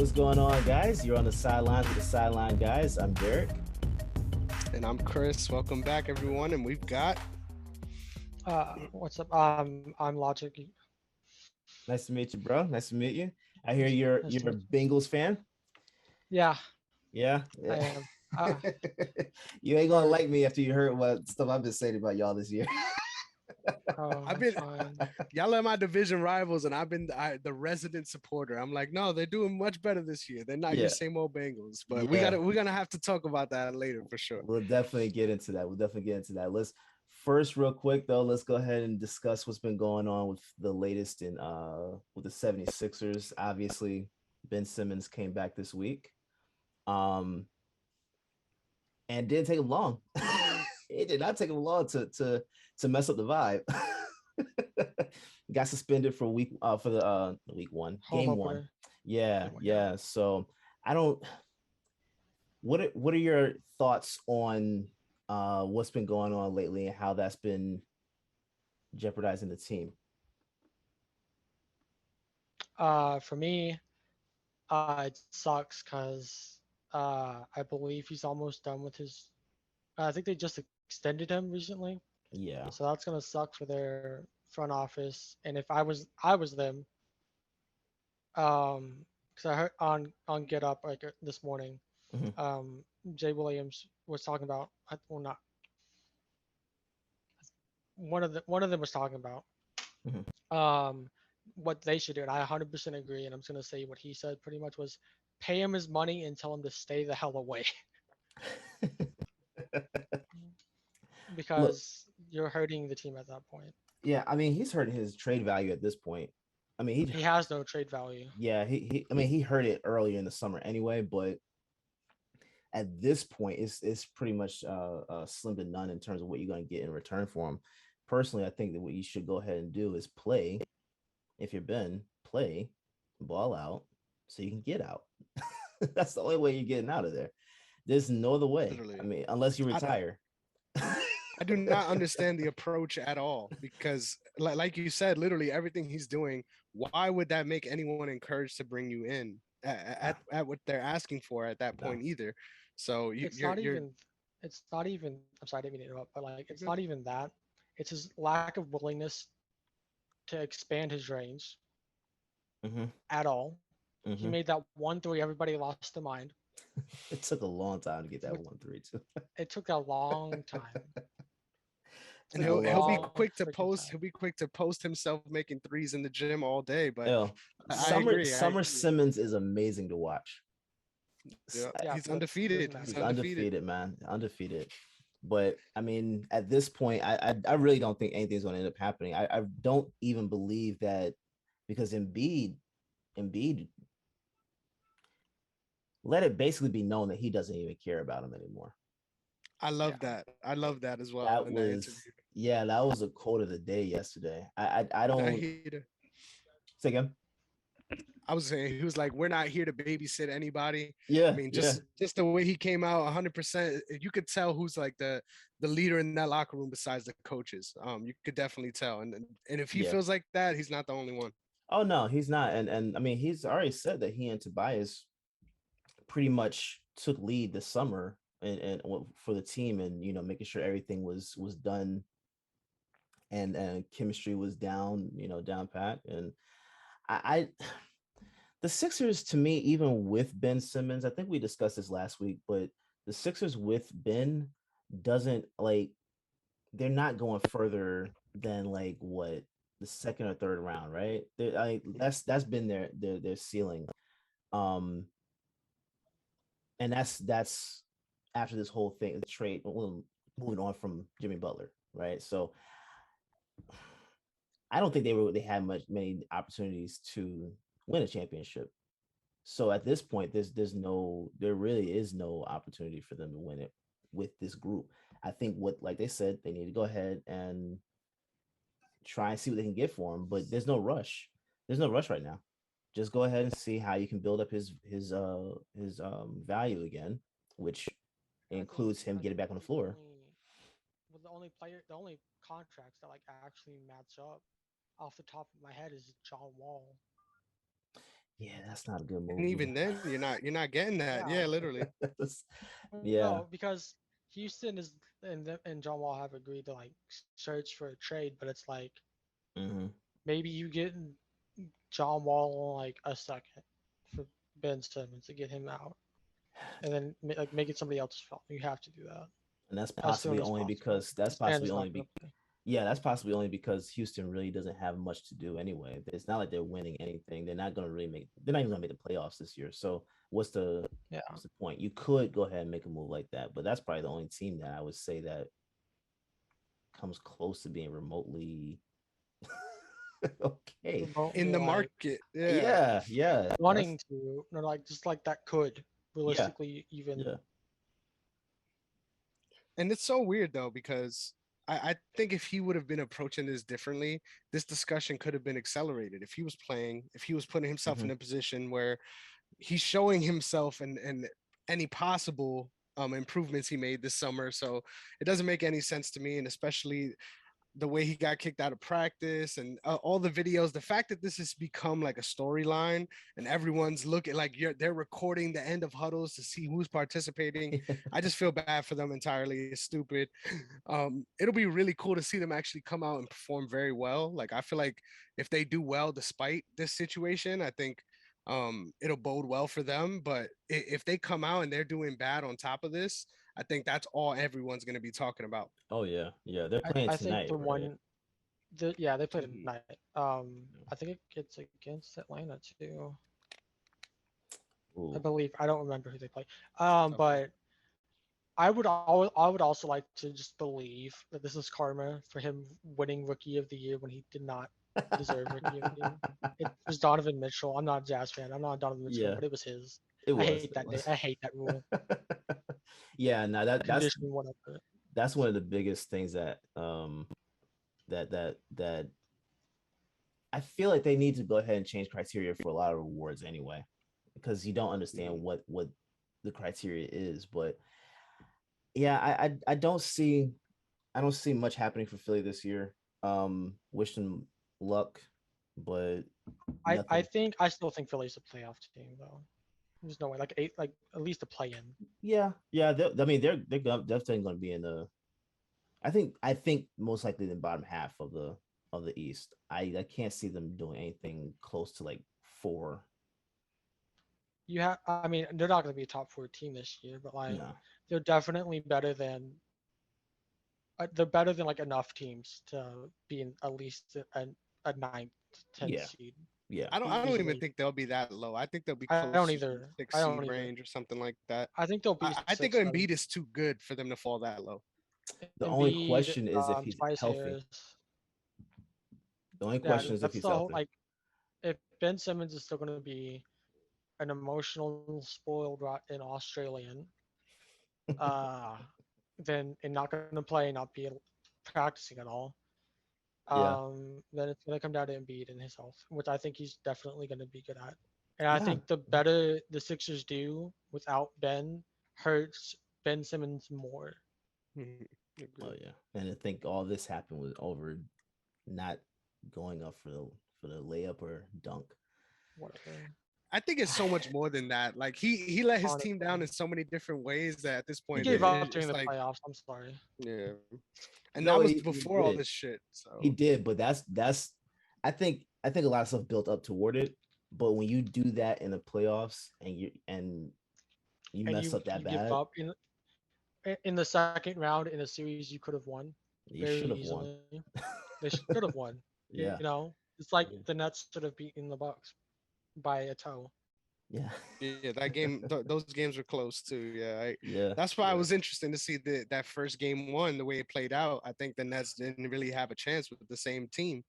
What's going on, guys? You're on the sidelines with the Sideline guys. I'm Derrick. And I'm Chris. Welcome back, everyone. And we've got What's up? I'm Logic. Nice to meet you, bro. Nice to meet you. I hear Nice, you're nice to a meet you. Bengals fan. Yeah, Yeah, I yeah. am. You ain't gonna Or like me after you heard what stuff I've been saying about y'all this year. I've it's been fine. y'all are my division rivals, and I've been the resident supporter. I'm like, no, they're doing much better this year. They're not your Yeah, same old Bengals. But yeah. we're gonna have to talk about that later for sure. We'll definitely get into that. Let's first, real quick though, let's go ahead and discuss what's been going on with the latest in with the 76ers. Obviously, Ben Simmons came back this week. Um, and it didn't take him long. It did not take him long to mess up the vibe. Got suspended for week one, Home game one. opener. Yeah, Game one, yeah. yeah. So I don't. What are your thoughts on what's been going on lately and how that's been jeopardizing the team? For me, it sucks because I believe he's almost done with his. I think they just extended him recently, Yeah. so that's gonna suck for their front office. And if I was them, because I heard on Get Up like this morning, Hmm. um, Jay Williams was talking about. Well, not one of them was talking about Hmm. um what they should do, and I 100% agree. And I'm just gonna say what he said pretty much was pay him his money and tell him to stay the hell away Look, because you're hurting the team at that point. yeah, I mean, he's hurting his trade value at this point. I mean, he He has no trade value. yeah, I mean, he heard it earlier in the summer anyway, but at this point, it's pretty much slim to none in terms of what you're going to get in return for him. Personally, I think that what you should go ahead and do is play. If you're Ben, play, ball out, so you can get out. That's the only way you're getting out of there. There's no other way. I Literally, mean, unless you I retire. I do not understand the approach at all because, like you said, literally everything he's doing. Why would that make anyone encouraged to bring you in Ah, at what they're asking for at that no. point either? So It's you're not even. It's not even. I'm sorry, I didn't mean to interrupt, but like, you're it's good. not even that. It's his lack of willingness to expand his range Hmm. at all. He Hmm. made that 1-3. Everybody lost their mind. It took a long time to get that Which 1-3 too. it took a long time. And Took a A he'll be long. long quick to freaking post. time. He'll be quick to post himself making threes in the gym all day. But Yo, I Summer agree. I Summer agree. Simmons is amazing to watch. Yeah, Yeah, he's doesn't undefeated. He's He's matter. undefeated. undefeated, man. Undefeated. But I mean, at this point, I really don't think anything's going to end up happening. I don't even believe that because Embiid let it basically be known that he doesn't even care about him anymore. I Yeah. love that. I love that as well in That that interview. was yeah, that was a quote of the day yesterday. I We're not don't here to. say again. I was saying he was like, we're not here to babysit anybody. I Yeah, mean, yeah, just the way he came out, 100%. You could tell who's like the leader in that locker room besides the coaches. You could definitely tell. And if he yeah. feels like that, he's not the only one. Oh no, he's not. And I mean, he's already said that he and Tobias pretty much took lead this summer and for the team and making sure everything was done and chemistry was down, down pat. And I the Sixers to me, even with Ben Simmons, I think we discussed this last week, but the Sixers with Ben doesn't like they're not going further than like what the second or third round, right? That's been their ceiling. Um, and that's after this whole thing, the trade, well, moving on from Jimmy Butler, right? So I don't think they had many opportunities to win a championship. So at this point, there really is no opportunity for them to win it with this group. I think what like they said, they need to go ahead and try and see what they can get for him, but there's no rush. There's no rush right now. Just go ahead and see how you can build up his value again, which includes him I getting think back on the floor. the only player, the only contracts that like actually match up off the top of my head is John Wall. Yeah, that's not a good move And either. even then, you're not getting that. Yeah. Yeah, literally. Yeah. No, because Houston is and John Wall have agreed to like search for a trade, but it's like Hmm. maybe you get John Wall on like a second for Ben Simmons to get him out, and then like make it somebody else's fault. You have to do that And that's as soon possibly as only possible. because that's This man possibly is only not be going to play. yeah, that's possibly only because Houston really doesn't have much to do anyway. It's not like they're winning anything. They're not gonna really make they're not even gonna make the playoffs this year. So Yeah, what's the point? You could go ahead and make a move like that, but that's probably the only team that I would say that comes close to being remotely okay. In remotely the like market. Yeah. Yeah, yeah. That's wanting to, or like just like that could yeah, realistically even. yeah. And it's so weird though, because I think if he would have been approaching this differently, this discussion could have been accelerated. If he was playing, if he was putting himself Hmm. in a position where he's showing himself and any possible improvements he made this summer. So it doesn't make any sense to me, and especially the way he got kicked out of practice and all the videos, the fact that this has become like a storyline and everyone's looking like they're recording the end of huddles to see who's participating. I just feel bad for them entirely. It's stupid. It'll be really cool to see them actually come out and perform very well. Like I feel like if they do well despite this situation, I think it'll bode well for them. But if they come out and they're doing bad on top of this, I think that's all everyone's going to be talking about. Oh yeah, yeah. They're I, playing I think tonight, the right? one yeah, they play Mhm. tonight. I think it gets against Atlanta too. I Ooh. believe. I don't remember who they play. It's a tough one. But I would also like to just believe that this is karma for him winning Rookie of the Year when he did not deserve Rookie of the Year. It was Donovan Mitchell. I'm not a Jazz fan. I'm not a Donovan Mitchell fan, Yeah, but it was his. it I was. hate It that day. was. I hate that rule. Yeah, no, Condition, whatever. that's one of the biggest things that that I feel like they need to go ahead and change criteria for a lot of awards anyway, because you don't understand Mhm. what the criteria is. But yeah, I don't see much happening for Philly this year. Wish them luck, but I nothing. think I still think Philly's a playoff team though. There's no way like eight like at least a play in. Yeah, yeah. I mean, definitely going to be in the. I think most likely the bottom half of the East. I can't see them doing anything close to like four. You have I mean they're not going to be a top four team this year, but like No. they're definitely better than they're better than like enough teams to be in at least a ninth, tenth Yeah, seed yeah. I don't even easily. think they'll be that low. I think they'll be I don't close to either. six I don't seed either. range or something like that. I think they'll be I think 6, 7. Embiid is too good for them to fall that low. The only Embiid, question is if he's Tobias healthy. Harris. The only Yeah, question is if that's he's the whole healthy. like if Ben Simmons is still going to be an emotional spoiled rotten Australian, uh, then and not going to play, not be practicing at all, Yeah, then it's going to come down to Embiid and his health, which I think he's definitely going to be good at. And I yeah. think the better the Sixers do without Ben hurts Ben Simmons more. Mhm. Oh Agreed. yeah. And I think all this happened was over not going up for the layup or dunk. Whatever. I think it's so much more than that. Like he let his team down Honestly, in so many different ways that at this he He point gave did. up during it's the like playoffs. I'm sorry. yeah, and No, that was he before all did. this shit. He So did, but that's I think a lot of stuff built up toward it. But when you do that in the playoffs and you And mess up that you give bad, up in the second round in a series you could have won you very should have won. easily. They should have won. Yeah. It's like Yeah. the Nets should have beaten the Bucks by a toe. Yeah. yeah, that game, those games were close too. Yeah, Yeah. that's why it Yeah. was interesting to see that first game one, the way it played out. I think the Nets didn't really have a chance with the same team.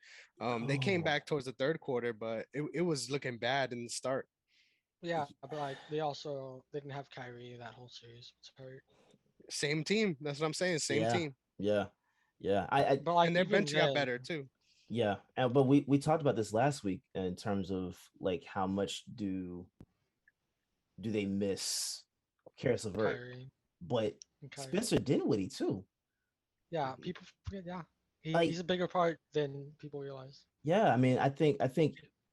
They came Oh. back towards the third quarter, but it was looking bad in the start. Yeah, but like they didn't have Kyrie that whole series. It's hurt. Same team. That's what I'm saying. Same Yeah. team, Yeah. Yeah. I But like and their even bench got then, better too. yeah. And but we talked about this last week in terms of like how much do they miss Karis LeVert, Kyrie but and Kyrie. Spencer Dinwiddie too. Yeah, people forget. Yeah, Like he's a bigger part than people realize. yeah, I mean, I think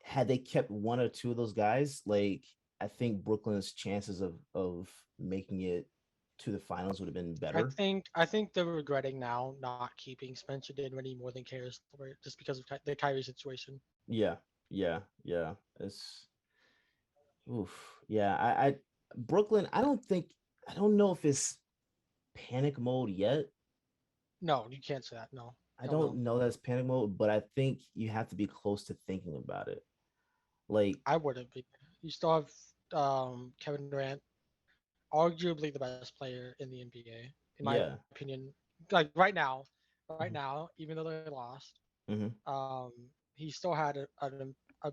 had they kept one or two of those guys, like I think Brooklyn's chances of making it to the finals would have been better. I think they're regretting now not keeping Spencer Dinwiddie more than Karis LeVert just because of the Kyrie situation. Yeah, yeah. It's oof. Yeah, I Brooklyn. I don't know if it's panic mode yet. No, you can't say that. No, I hell no. don't know that's panic mode, but I think you have to be close to thinking about it. Like, I wouldn't be. You still have Kevin Durant, arguably the best player in the NBA, in my yeah. opinion. Like right Mhm, now, even though they lost, mhm. he still had a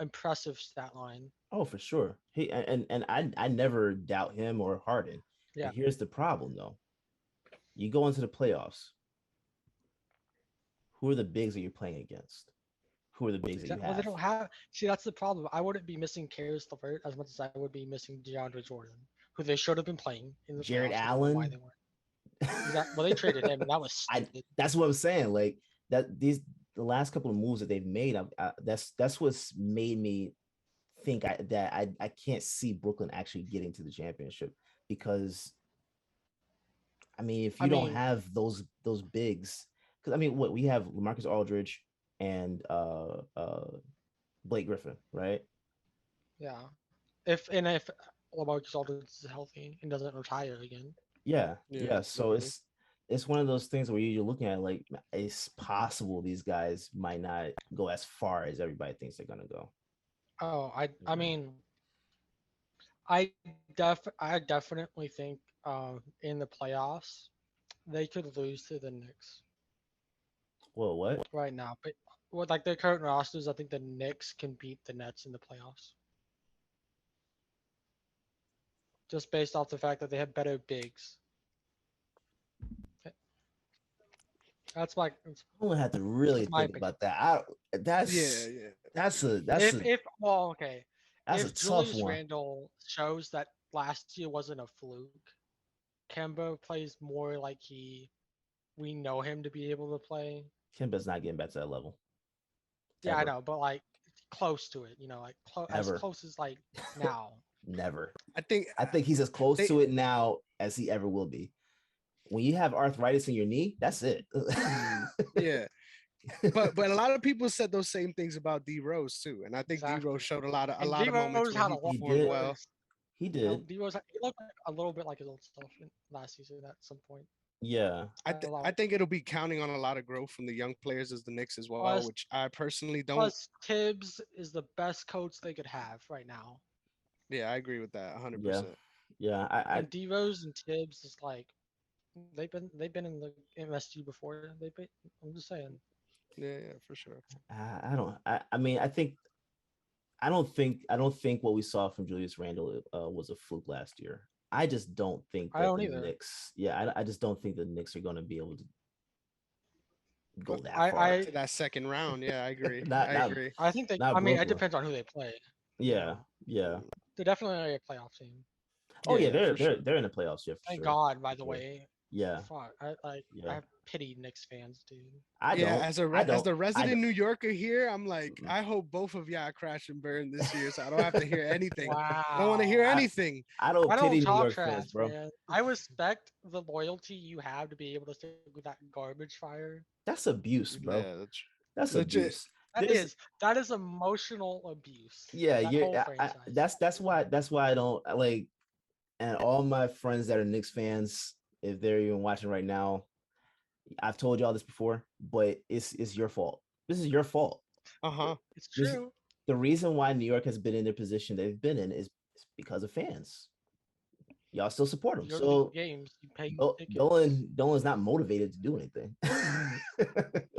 impressive stat line. Oh, for sure. And I never doubt him or Harden. Yeah, But here's the problem, though. You go into the playoffs. Who are the bigs that you're playing against? Who are the bigs that you well, they have? don't have. See, that's the problem. I wouldn't be missing Karis LeVert as much as I would be missing DeAndre Jordan, who they should have been playing in the Jared playoffs. I don't know why Allen. they weren't. Well, they traded him, and that was I stupid. that's what I'm saying. Like that the last couple of moves that they've made, that's what's made me think I can't see Brooklyn actually getting to the championship because I mean if I you don't mean, have those bigs, because I mean what we have LaMarcus Aldridge and Blake Griffin, right? yeah. If LaMarcus Aldridge is healthy and doesn't retire again, Yeah, Yeah, yeah. So definitely. it's one of those things where you're looking at like it's possible these guys might not go as far as everybody thinks they're gonna go. oh, You I know? mean, I definitely think in the playoffs they could lose to the Knicks Well, what? right now. But with like their current rosters, I think the Knicks can beat the Nets in the playoffs. Just based off the fact that they have better bigs. I'm gonna have to really That's my think opinion. about that. I Yeah, yeah. If well, okay, that's a if tough Julius one. Randle shows that last year wasn't a fluke, Kemba plays more like we know him to be able to play. Kemba's not getting back to that level Yeah, I ever, know, but like close to it, like as ever, close as like now. never. I think I think he's as close they to it now as he ever will be. When you have arthritis in your knee, that's it. yeah. But a lot of people said those same things about D Rose too, and I think D Rose Exactly. showed a And lot D of moments Rose where had a he lot he performed did. well. worse. He did. D Rose he looked a little bit like his old self last season at some point. Yeah. A lot. I think it'll be counting on a lot of growth from the young players as the Knicks as well, Plus, which I personally don't. plus Tibbs is the best coach they could have right now. Yeah, I agree with that Yeah. 100%. Yeah. And D Rose and Tibbs is like they've been in the MSG before. I'm just saying. Yeah, yeah, for sure. I don't. I mean, I don't think what we saw from Julius Randle was a fluke last year. I just don't think I that don't the either. Knicks. Yeah, I just don't think the Knicks are going to be able to go But that I far. I to that second round, yeah, I agree. not I not agree. I think they. not I mean, it Brooklyn. depends on who they play. You Yeah, know, yeah. they're definitely a playoff team. Oh Yeah, yeah, yeah, for sure. they're in the playoffs. Yeah, for Thank sure. God, by For the sure. way. Yeah, Fuck, I yeah. pity Knicks fans, dude. I Yeah, don't. I as don't. the I resident don't. New Yorker here, I'm like, Mm-mm. I hope both of y'all crash and burn this year, so I don't have to hear anything. I don't want to hear Wow. I anything. I don't I don't pity New talk York trash, fans, bro. man. I respect the loyalty you have to be able to stick with that garbage fire. That's abuse, bro. Yeah, That's legit. abuse. That There's is that is emotional abuse. yeah, That you're whole franchise. that's why I don't like and all my friends that are Knicks fans, if they're even watching right now, I've told y'all this before, but it's your fault. This is your fault. Uh huh. It's This true. the reason why New York has been in their position they've been in is because of fans. Y'all still support them. You go to these So games, you pay tickets. Dolan's not motivated to do anything.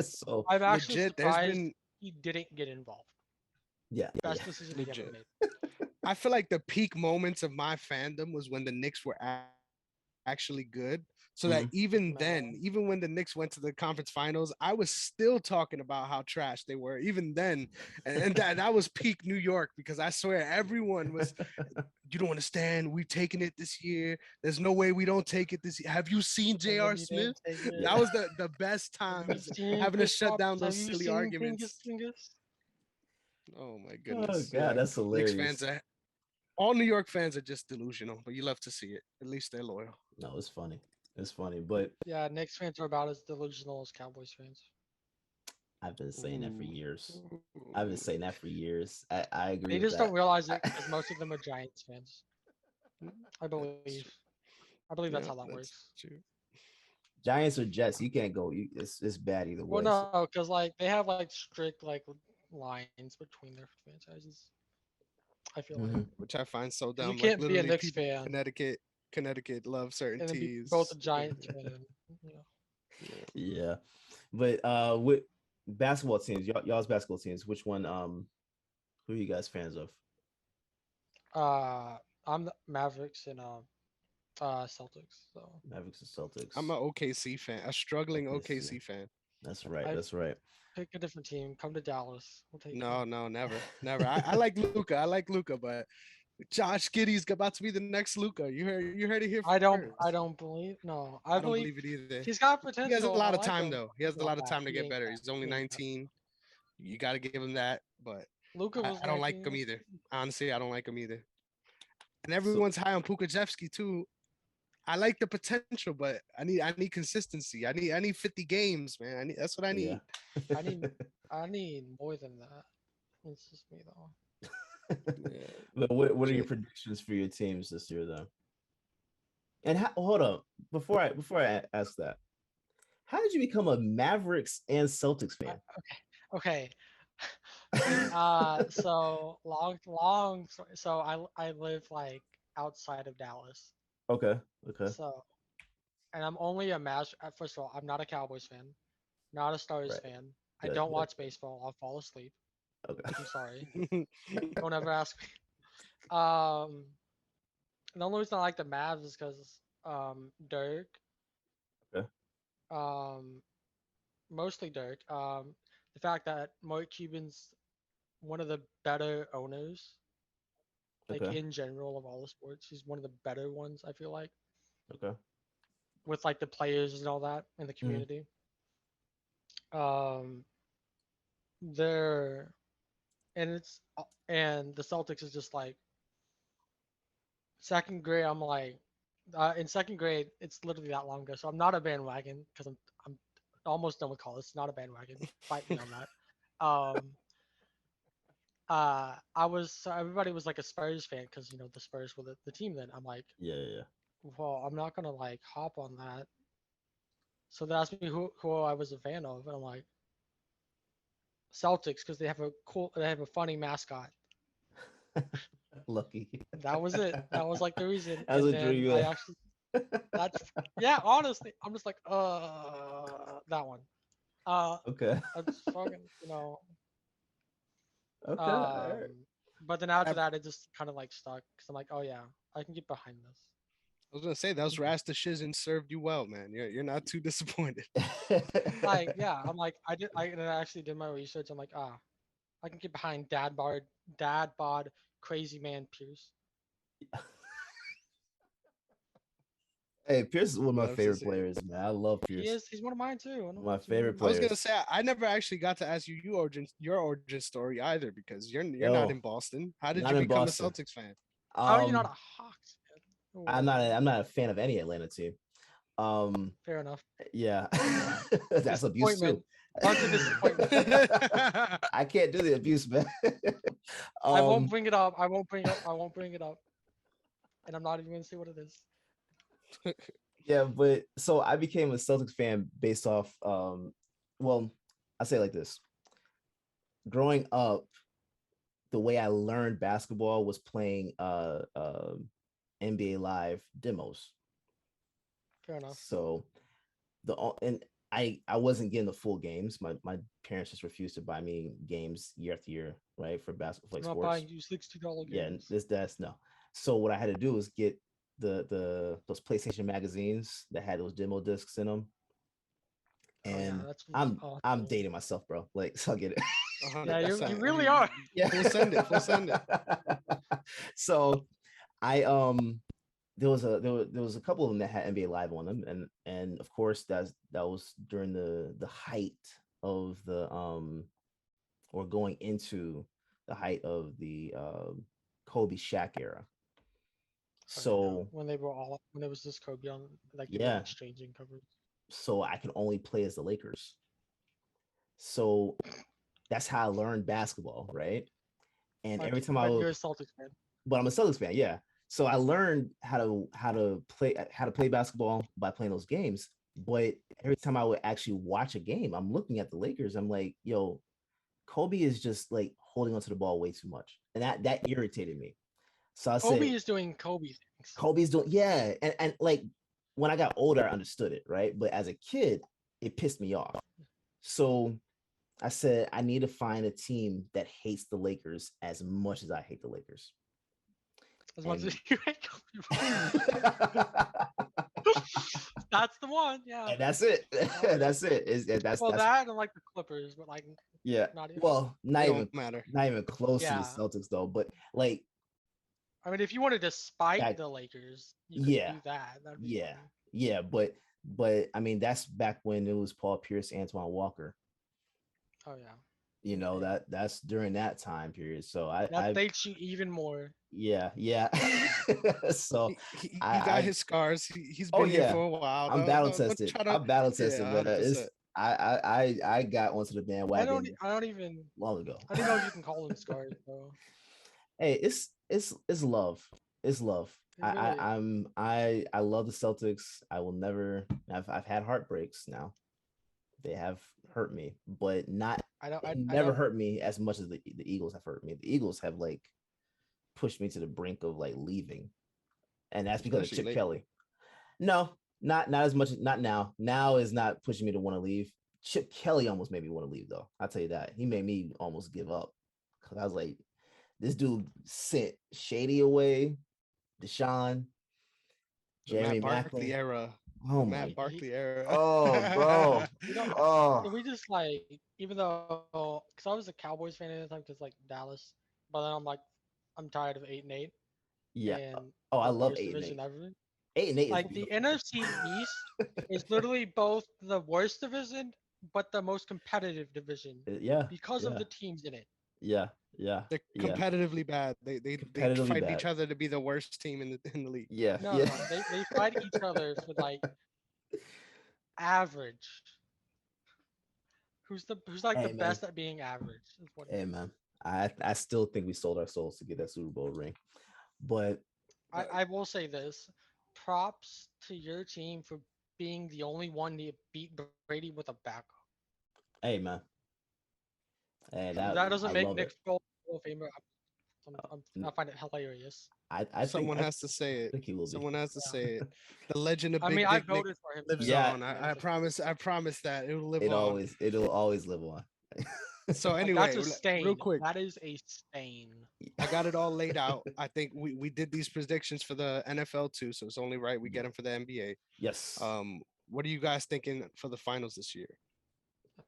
So I'm actually Legit. There's surprised been he didn't get involved. yeah, Best decision he ever legit. made. I feel like the peak moments of my fandom was when the Knicks were actually good. So that Mhm. even then, No. even when the Knicks went to the conference finals, I was still talking about how trash they were, even then. And that was peak New York because I swear everyone was, you don't understand. We've taken it this year. There's no way we don't take it this year. Have you seen J.R. And you Smith? didn't take Yeah. That it. was the best Have you times seen having to Chris shut Roberts? down Have those you silly seen Pingus arguments. Pingus? Oh my Oh goodness. God, that's Knicks fans hilarious. are all New York fans are just delusional, but you love to see it. At least they're loyal. No, it's funny. It's funny, but Yeah, Knicks fans are about as delusional as Cowboys fans. I've been saying that for Ooh. years. I've been saying that for years. I agree They with just don't that. realize it because most of them are Giants fans. I That's believe. true. I believe that's Yeah, how that that's works. true. Giants or Jets, you can't go. It's bad either Well, way. So, no, because like they have like strict like lines between their franchises. I feel like mhm. Which I find so because you dumb. Like can't be a literally Knicks people fan Connecticut love certain and then be both a teams. Giants fan. And, you know, Yeah. Yeah, but with basketball teams, y'all's basketball teams, which one? Who are you guys fans of? uh, I'm the Mavericks and Celtics. So Mavericks and I'm Celtics. a OKC fan, a struggling Okay, see, OKC fan. that's right. I That's right. pick a different team. Come to Dallas. We'll take you. No, no, never, never. I like Luca. I like Luca, but Josh Giddey's about to be the next Luca. You heard it here first. I don't believe. No, I I don't believe believe it either. he's got He has a potential. I lot of like time him. though. He He's has a not lot of that. time to He get ain't better. that. He's only He ain't that. 19. You got to give him that, but Luca was I don't like him 19. either. Honestly, I don't like him either. And So everyone's high on Pukajevsky too. I like the potential, but I need consistency. I need 50 games, man. That's what I yeah. need. I need I need more than that. It's just me though. Yeah. But what are your J- predictions for your teams this year, though? And hold up, before I ask that, how did you become a Mavericks and Celtics I, fan? okay. So long story. So I live like outside of Dallas. Okay, okay, So and I'm only a Mavs. First of all, I'm not a Cowboys fan, not a Stars right, fan. I good, don't good, watch baseball. I'll fall asleep. okay, I'm sorry. Don't ever ask me. Um, the only reason I like the Mavs is because Dirk, okay, um, mostly Dirk. The fact that Mark Cuban's one of the better owners, like okay, in general of all the sports, he's one of the better ones. I feel like okay. with like the players and all that in the Mhm. community. Um, they're and the Celtics is just like second grade. I'm like in second grade. It's literally that long ago, so I'm not a bandwagon because I'm almost done with college. It's not a bandwagon. Fight me on that. Um, I was so everybody was like a Spurs fan because the Spurs were the team. Then I'm like, Yeah, yeah, well, I'm not gonna like hop on that. So they asked me who I was a fan of, and I'm like Celtics because they have a funny mascot. yeah. Lucky. That was it. That was like the reason. That's And what drew then you I in. actually that's yeah, honestly, I'm just like that one. Uh Okay, I'm just fucking, okay, all um right. but then after I that it just kind of like stuck because I'm like, oh yeah, I can get behind this. was gonna say those Rasta shizzin served you well, man. You're not too disappointed. Like yeah, I'm like I actually did my research. I'm like, I can get behind dad bod crazy man Pierce. Hey, Pierce is one of my Love to favorite see it. players, man. I love Pierce. He's one of mine too. I don't know My what you favorite mean. I was gonna players. say I never actually got to ask you your origin story either because you're not Yo, in Boston. How did not you in become a Boston. Celtics fan? How are you not Um, a Hawks fan? No I'm not. way. I'm not a fan of any Atlanta team. Um, Fair enough. yeah, that's abuse too. Disappointment. Bunch of disappointment. I can't do the abuse, man. I won't um, bring it up. I won't bring it up. And I'm not even gonna say what it is. yeah, but so I became a Celtics fan based off. Well, I say it like this: growing up, the way I learned basketball was playing NBA Live demos. Fair enough. So and I wasn't getting the full games. My parents just refused to buy me games year after year, right? For basketball, like I'm not sports. buying you $60 Yeah, and games. that's no. So what I had to do was get those PlayStation magazines that had those demo discs in them. Oh yeah, And that's I'm awesome. dating myself, bro. Like, so I get it. A hundred Yeah, you percent. really are. Yeah. Full send it. Full send it. So I there was a couple of them that had NBA Live on them, and of course that was during the height of the or going into the height of the Kobe Shaq era. Oh, yeah, So when there was this Kobe on, like they were yeah, exchanging covers. so I can only play as the Lakers. So that's how I learned basketball, right? And every time I But would, you're a Celtics fan. but I'm a Celtics fan, yeah. So I learned how to play basketball by playing those games. But every time I would actually watch a game, I'm looking at the Lakers. I'm like, yo, Kobe is just like holding onto the ball way too much, and that irritated me. So I Kobe said, is doing Kobe things. Kobe's doing, yeah, and like when I got older, I understood it, right? But as a kid, it pissed me off. So I said, I need to find a team that hates the Lakers as much as I hate the Lakers. As much And as you hate Kobe. That's the one, yeah. and that's it. That's it. Well, That's that and like the Clippers, but like yeah. not even. Well, not It even don't matter. not even close to Yeah. the Celtics though. But like, I mean, if you wanted to spite That- the Lakers, you could yeah, do that. That'd be yeah, funny. yeah. But I mean, that's back when it was Paul Pierce, Antoine Walker. Oh yeah. You know Yeah. that's during that time period. So That I dates you even more. yeah. So He I got his scars. He's oh been here yeah, for a while. I'm battle tested. Try to, I'm battle tested, yeah, but it's 100%. I got onto the bandwagon I don't even. long ago. I don't know if you can call them scars, though. Hey, it's love. It's love. It really is. I love the Celtics. I will never. I've had heartbreaks now. They have hurt me, but not I don't. it I never don't. hurt me as much as the Eagles have hurt me. The Eagles have like pushed me to the brink of like leaving, and that's because of Especially Chip lately. Kelly. No, not as much. Not now. Now is not pushing me to want to leave. Chip Kelly almost made me want to leave, though. I'll tell you that. He made me almost give up because I was like, this dude sent Shady away, Deshaun, The Matt Jeremy Barkley Macklin. era. Oh Matt my, Barkley era. oh bro, You know, oh can we just like, even though, because I was a Cowboys fan at the time, because like Dallas, but then I'm like, I'm tired of 8-8 yeah. and Oh, I the love worst 8-8. division ever. 8-8 is Like the beautiful. NFC East is literally both the worst division, but the most competitive division Yeah, because of yeah, the teams in it. yeah, yeah, They're yeah. competitively bad. They Competitively fight bad. each other to be the worst team in the league. Yeah, No, yeah. no, they fight each other for like average. Who's like the Hey man, best at being average? Is what it hey is. man. I still think we sold our souls to get that Super Bowl ring, but I will say this: props to your team for being the only one to beat Brady with a backup. hey man, hey If that that doesn't I make love Nick it. Foles Hall of Famer, N- I find it hilarious. Someone has to say it. think he will be. Someone has to Yeah. say it. The legend of I mean, Big I Dick Nick voted for him. lives Yeah. on. I promise. I promise that it will live on. It'll always live on. So Like, anyway, that's a stain. real quick, That is a stain. I got it all laid out. I think we did these predictions for the NFL too, so it's only right we get them for the NBA. Yes. What are you guys thinking for the finals this year?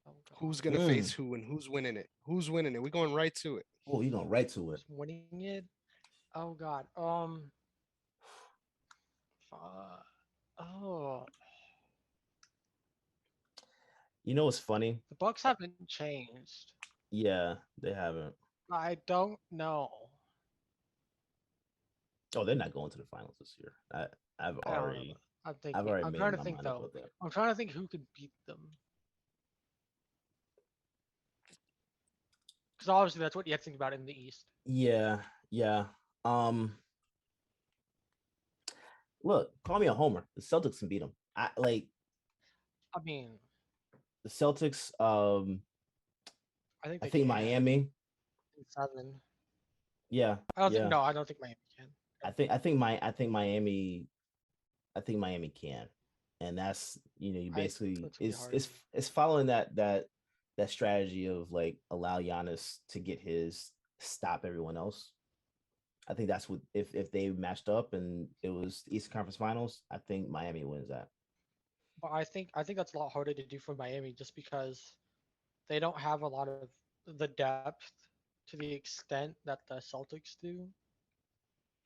Oh, Who's God. gonna face who and who's winning it? Who's winning it? We're going right to it. Oh, you're going right to it. Who's winning it? Oh God. Oh, You know what's funny? the Bucks haven't changed. Yeah, they haven't. I don't know. Oh, they're not going to the finals this year. I've I don't know. already I'm I've thinking. already I'm made trying to my think mind up though. with that. I'm trying to think who could beat them. Because obviously that's what you have to think about in the East. Yeah, yeah. Um, look, call me a homer. The Celtics can beat them. I like I mean, the Celtics. I think I they think can. Miami. In 7. Yeah, I don't yeah. think. No, I don't think Miami can. I think Miami can, and that's you basically That's gonna be hard. it's following that strategy of like allow Giannis to get his stop everyone else. I think that's what if they matched up and it was Eastern Conference Finals, I think Miami wins that. But I think that's a lot harder to do for Miami just because they don't have a lot of the depth to the extent that the Celtics do.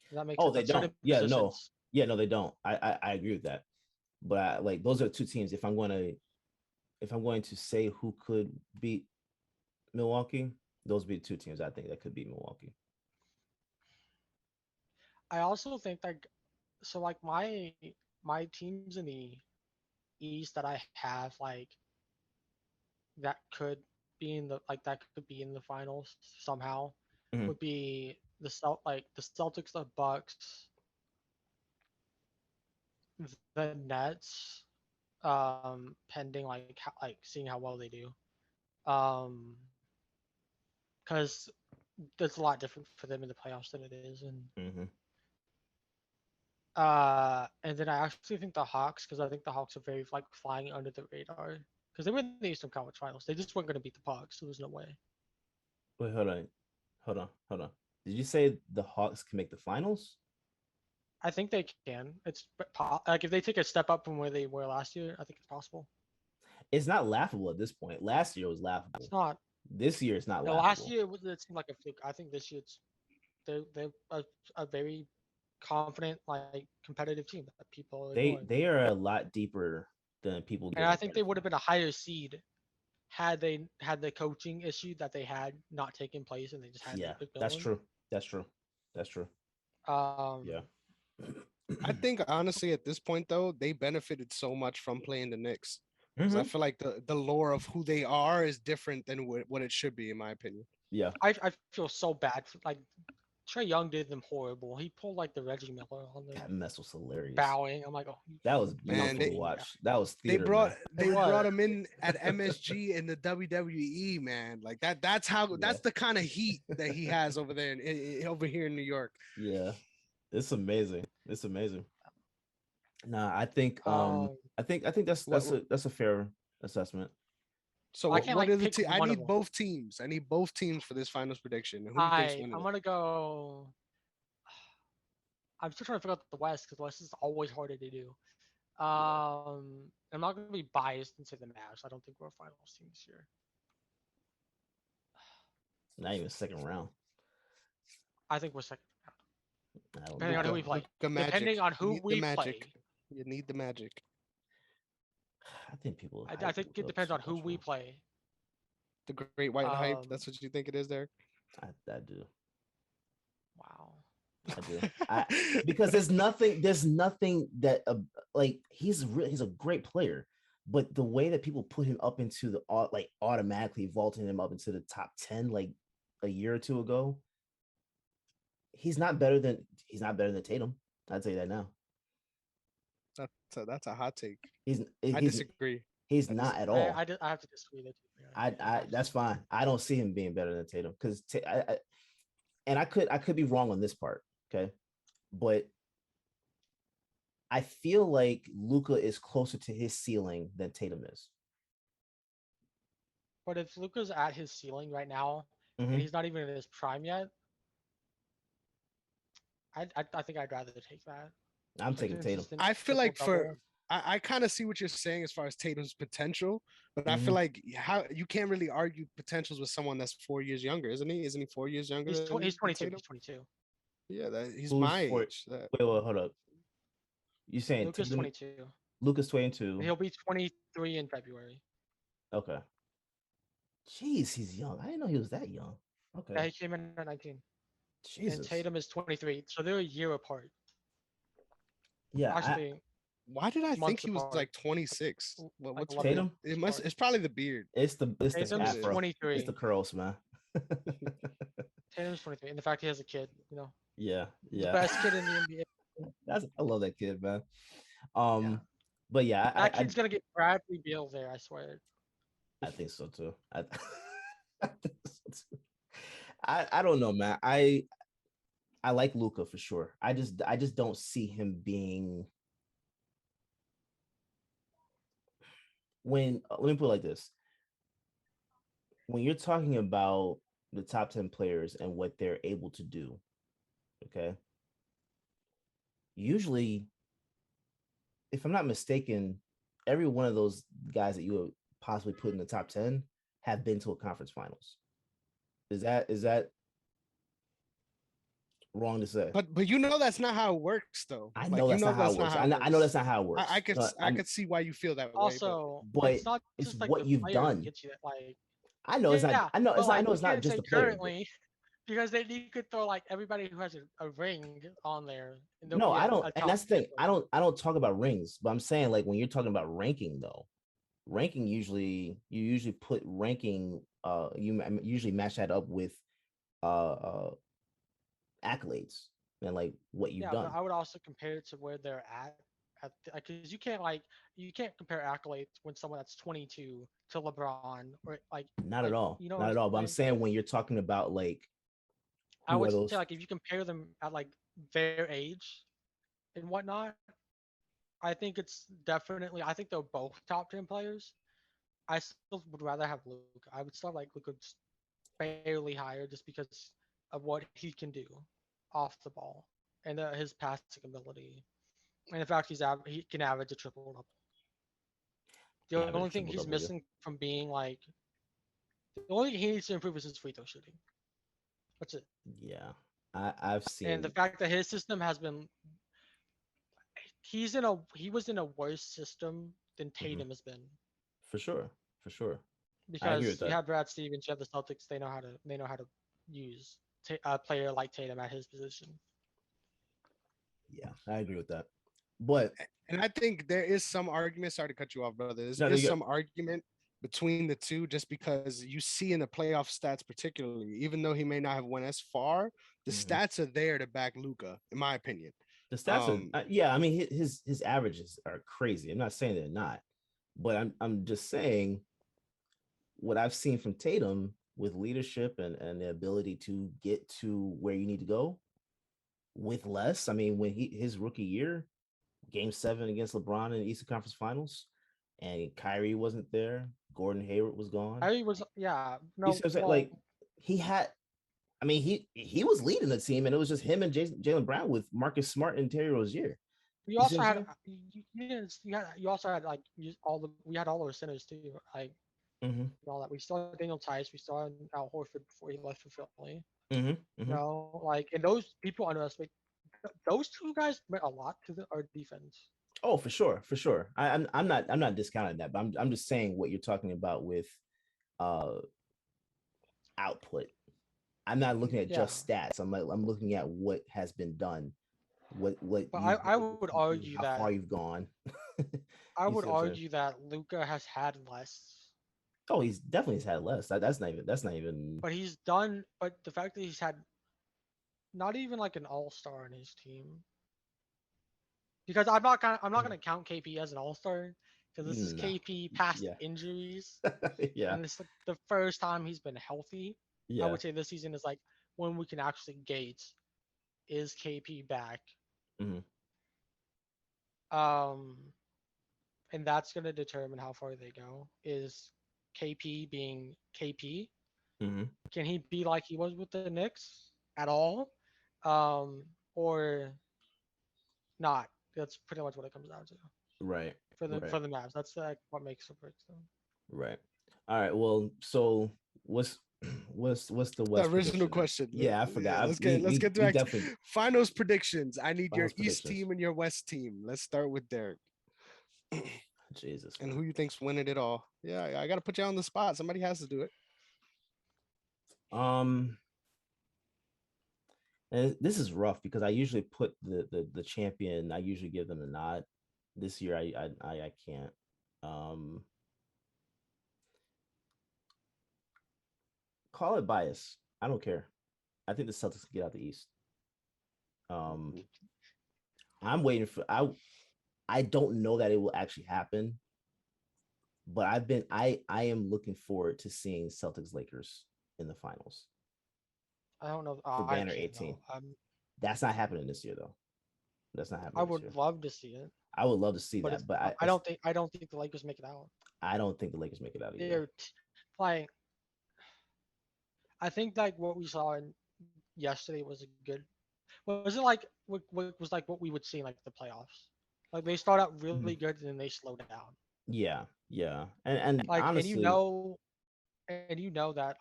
Does that make Oh, sense? they At certain don't. Yeah, no. positions. Yeah, no, they don't. I agree with that. But like those are two teams. If I'm going to say who could beat Milwaukee, Those would be two teams I think that could beat Milwaukee. I also think like so like my teams in the East that I have like that could be in the that could be in the finals somehow Mhm. would be the Celtics, the Bucks, the Nets, pending like seeing how well they do. Um, because it's a lot different for them in the playoffs than it is Mhm. and then I actually think the Hawks, because I think the Hawks are very like flying under the radar because they were in the Eastern Conference Finals. They just weren't going to beat the Bucks, so there's no way. Wait, hold on. Did you say the Hawks can make the finals? I think they can. It's like if they take a step up from where they were last year, I think it's possible. It's not laughable at this point. Last year was It's laughable. not. This year it's not The laughable. last year it seemed like a fluke. I think this year they're a very confident, like competitive team that people are ignoring. They are a lot deeper than people give. And I think they would have been a higher seed had they had the coaching issue that they had not taken place, and they just had Yeah, McMillan. that's true. That's true. That's true. Yeah. I think honestly at this point though, they benefited so much from playing the Knicks. Because I feel like the lore of who they are is different than what it should be, in my opinion. Yeah. I feel so bad for like Trae Young did them horrible. He pulled like the Reggie Miller on them. That mess was hilarious. Bowing. I'm like, oh, that was beautiful to watch. That was theater. They brought him in at MSG in the WWE, man. Like that's the kind of heat that he has over there over here in New York. Yeah. It's amazing. It's amazing. Nah, I think that's a fair assessment. So what are the teams? I need both teams. I need both teams for this finals prediction. Who do you think's winning? I'm gonna go. I'm still trying to figure out the West because the West is always harder to do. I'm not gonna be biased and say the Mavs. I don't think we're a finals team this year. Not even second round. I think we're second round. Depending on who we play. Depending on who we play. You need the magic. I think people. I think it depends on who we play. The Great White Hype. That's what you think it is, there. I do. Wow. I do. Because there's nothing that like he's a great player, but the way that people put him up into the like automatically vaulting him up into the top 10 like a year or two ago, he's not better than Tatum. I'd say that now. That's a hot take. I disagree. He's not at all. I have to disagree with you. I that's fine. I don't see him being better than Tatum because and I could be wrong on this part, okay, but I feel like Luka is closer to his ceiling than Tatum is. But if Luka's at his ceiling right now and he's not even in his prime yet, I think I'd rather take that. I'm taking Tatum. I feel like I kind of see what you're saying as far as Tatum's potential, but I feel like how you can't really argue potentials with someone that's 4 years younger, isn't he? Isn't he 4 years younger? He's 22. He's 22. Yeah, he's my age. Wait, hold up. You saying Luka's 22? Luka's 22. He'll be 23 in February. Okay. Jeez, he's young. I didn't know he was that young. Okay. Yeah, he came in at 19. Jesus. And Tatum is 23, so they're a year apart. Yeah. Actually, why did I think he was like 26? What's Tatum? It's probably the beard. It's the Tatum's 23. It's the curls, man. Tatum's 23, and the fact he has a kid, you know. Yeah. The best kid in the NBA. I love that kid, man. But yeah, that kid's gonna get Bradley Beal there. I swear. I think so too. I think so too. I don't know, man. I like Luka for sure. I just don't see him being. Let me put it like this. When you're talking about the top 10 players and what they're able to do, okay? Usually, if I'm not mistaken, every one of those guys that you would possibly put in the top 10 have been to a conference finals. Is that wrong to say? But you know that's not how it works, though. I know that's not how it works. I know that's not how it works. I could see why you feel that way. Also, but it's not it's just like what you've done. Gets you that, like, I know it's not. Yeah, I know but it's not. I like know you it's not can't just say the player, but currently because then you could throw like everybody who has a ring on there, and there'll no, be I don't. a And top that's the 10 thing. player. I don't talk about rings, but I'm saying like when you're talking about ranking though, ranking usually you usually put ranking. Usually match that up with uh accolades and like what you've Yeah, but done. I would also compare it to where they're at because you can't compare accolades when someone that's 22 to LeBron or Not at all. you know what Not I'm at all. But I'm saying? saying when you're talking about like I who are would say those? like if you compare them at like their age and whatnot, I think it's definitely I think they're both top 10 players. I still would rather have Luca. I would still like Luca just barely higher just because of what he can do off the ball and his passing ability. And in fact, he can average a triple double. Can The have a only thing triple he's double, yeah. missing from being like the only thing he needs to improve is his free throw shooting. That's it. Yeah. I've And the seen fact that his system has been he was in a worse system than mhm, Tatum has been for sure. For sure. I agree because with you that. have Brad Stevens, you have the Celtics. They know how to use a player like Tatum at his position. Yeah, I agree with that. But And I think there is some argument. Sorry to cut you off, brother. There no, is you some argument between the two, just because you see in the playoff stats, particularly, even though he may not have went as far, the mhm. stats are there to back Luca, in my opinion. The stats are yeah, I mean his averages are crazy. I'm not saying they're not, but I'm just saying what I've seen from Tatum with leadership and the ability to get to where you need to go with less. I mean, when his rookie year, game 7 against LeBron in the Eastern Conference Finals, and Kyrie wasn't there, Gordon Hayward was gone. I was yeah You see no what I'm saying? well Like he had I mean, he was leading the team, and it was just him and Jalen Brown with Marcus Smart and Terry Rozier. you You see also what I'm had saying? you also had like we had all our centers too like Mm-hmm. all that we still had Daniel Tice we still had Al Horford before he left for Philly Mm-hmm. you Mm-hmm. know like and those people underestimate those two guys meant a lot to our defense. Oh, for sure, for sure. I'm not discounting that, but I'm just saying what you're talking about with uh output. I'm not looking at Yeah, just stats. I'm looking at what has been done, what but you've been I able would to do, argue how that far you've gone. I You would see what I'm saying? argue that Luca has had less, Oh, he's definitely has had less. That's not even. but he's done. But the fact that he's had not even like an all star in his team, because I'm not gonna count KP as an all star because this is No. KP past Yeah. injuries, Yeah. and it's like the first time he's been healthy. I Yeah. would say this season is like when we can actually gauge is KP back. Hmm. Um, and that's gonna determine how far they go. Is KP being KP? Hmm. Can he be like he was with the Knicks at all, or not? That's pretty much what it comes down to Right. Right. for the Mavs. That's like what makes or breaks them. Right. All right. Well, so what's what's the The West original prediction then? question. Yeah, I Yeah, forgot. let's get We back to definitely finals predictions. I need your finals East predictions. team and your West team. Let's start with Derek. Jesus, And man. who you think's winning it all? Yeah, I got to put you on the spot. Somebody has to do it. Um, and this is rough because I usually put the champion. I usually give them a nod. This year, I can't. Um, call it bias. I don't care. I think the Celtics can get out the East. Um, I'm waiting for I don't know that it will actually happen, but I am looking forward to seeing Celtics Lakers in the finals I don't know. for I Banner can't 18. know. That's not happening this year though. That's not I happening this would year. love to see it, I would love to see but that, but I don't think the Lakers make it out. I don't think the Lakers make it out either. They're like I think like what we saw in yesterday was a good. Was it like what was like what we would see in like the playoffs? Like they start out really Mhm. good and then they slow down. Yeah, yeah, and Like honestly, and you know that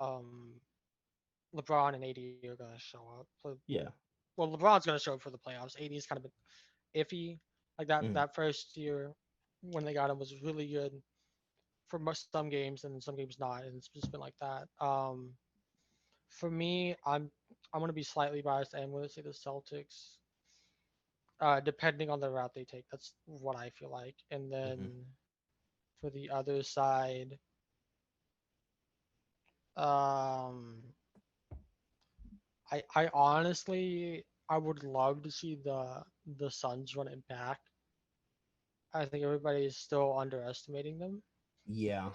LeBron and AD are gonna show up. yeah, Well, LeBron's gonna show up for the playoffs. AD is kind of been iffy. Like mhm, that first year when they got him was really good. for some games and some games not, and it's just been like that. For me, I'm gonna be slightly biased. I'm gonna say the Celtics, depending on the route they take. That's what I feel like. And Mhm. then for the other side, um, I honestly I would love to see the Suns run it back. I think everybody is still underestimating them. Yeah,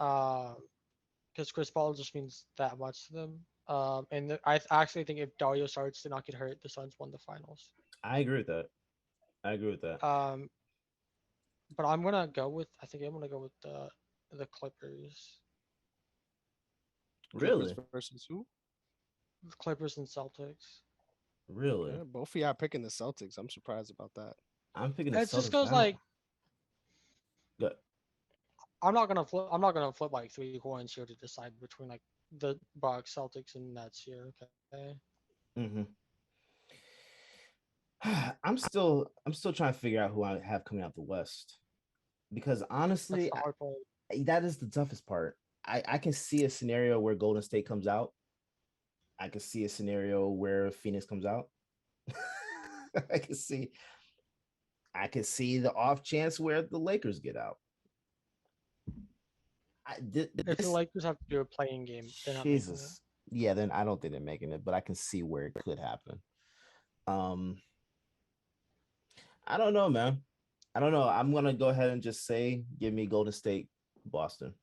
Because Chris Paul just means that much to them. I actually think if Dario Saric did not get hurt, the Suns won the finals. I agree with that. I agree with that. Um, but I'm gonna go with I think I'm gonna go with the Clippers, Really, versus who? the Clippers and Celtics. really, Okay, both of y'all picking the Celtics. I'm surprised about that. I'm picking the It just Celtics. But goes I don't. like Good. I'm not gonna flip. I'm not gonna flip like 3 coins here to decide between like the Bucks, Celtics, and Nets here. Okay. Hmm. I'm still trying to figure out who I have coming out the West because That's honestly, the hard part. that is the toughest part. I can see a scenario where Golden State comes out. I can see a scenario where Phoenix comes out. I can see I can see the off chance where the Lakers get out. If the This Lakers have to do a playing game, they're not making it. Jesus. Yeah, then I don't think they're making it, but I can see where it could happen. Um, I don't know, man. I don't know. I'm gonna go ahead and just say, give me Golden State, Boston.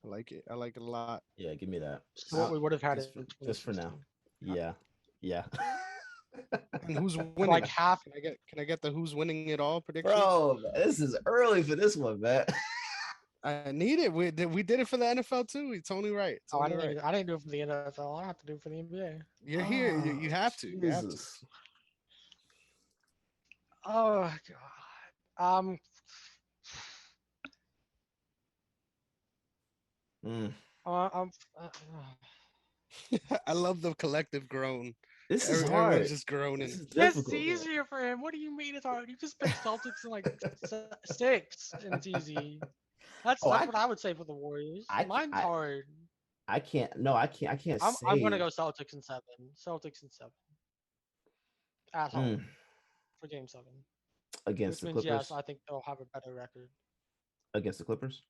I like it. I like it a lot. Yeah, give me that. So what we would have had in Just for now. 2016. Yeah, yeah. And who's For winning? like half. Can I get the who's winning it all prediction? Bro, this is early for this one, man. I need it. We did it for the NFL too. It's only right. It's Oh, only right. I didn't do it for the NFL. I have to do it for the NBA. You're here. You have to. You have to. Jesus. Oh god. Mm. I'm, I love the collective groan. This is Everyone's hard. just groaning. This is This difficult. is easier for him. What do you mean it's hard? You just pick Celtics in like 6, and it's easy. That's Oh, what I would say for the Warriors. Mine's hard. I can't. No, I can't. I can't I'm say. gonna go Celtics in 7. Celtics in 7 at home for Game 7. Against Which the means Clippers. yes, I think they'll have a better record Against the Clippers.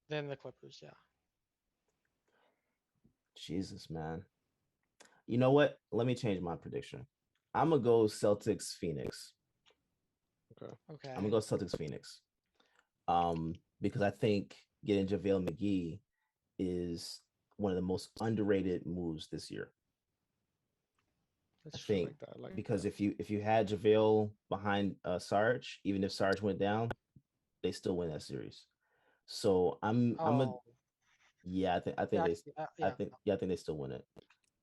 than the Clippers. Yeah. Jesus, man. You know what? Let me change my prediction. I'm gonna go Celtics Phoenix. Okay. I'm gonna go Celtics Phoenix. Because I think getting JaVale McGee is one of the most underrated moves this year. That's I think like because that. if you had JaVale behind Sarge, even if Sarge went down, they still win that series. So I'm a Oh, yeah, I think yeah, they yeah. I think they still win it.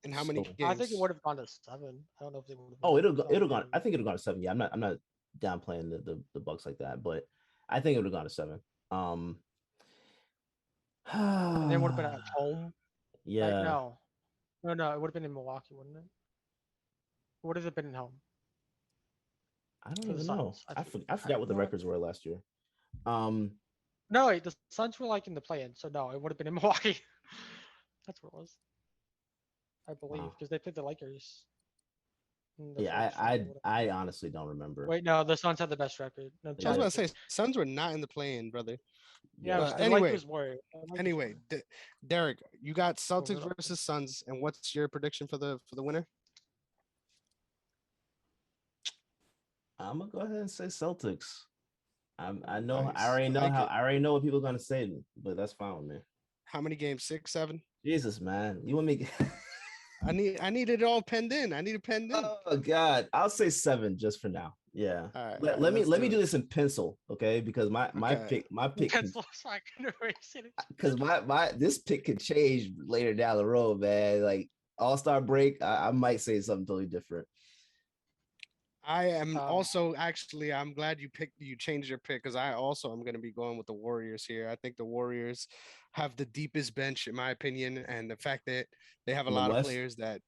And how many So, games? I think it would have gone to 7. I don't know if they would have. oh, it'll gone. I think it'll gone to 7. Yeah, I'm not downplaying the Bucks like that, but I think it would have gone to 7. And then would have been at home. Yeah. Like no, it would have been in Milwaukee, wouldn't it? Or would it have been at home? I don't For the even know. Suns, I forgot what the know records were last year. No, wait, the Suns were like in the play-in, so no, it would have been in Milwaukee. That's what it was. I believe because they played the Lakers. In the Yeah, first round or whatever. I honestly don't remember. Wait, no, the Suns had the best record. No, I was about to say Suns were not in the play-in, brother. Yeah, But the anyway, Lakers were. Anyway, Derek, you got Celtics versus Suns, and what's your prediction for the winner? I'm gonna go ahead and say Celtics. I know Nice. I already know like how it. I already know what people are gonna say, but that's fine with me. How many games? 6, 7? Jesus, man, you want me? I need it all penned in. I need it penned in. Oh God, I'll say 7 just for now. Yeah. All right, Let me do this in pencil, okay? Because my pick because my this pick could change later down the road, man. Like All-Star break, I might say something totally different. I am also actually. I'm glad you changed your pick because I also am going to be going with the Warriors here. I think the Warriors have the deepest bench in my opinion, and the fact that they have a lot of players that,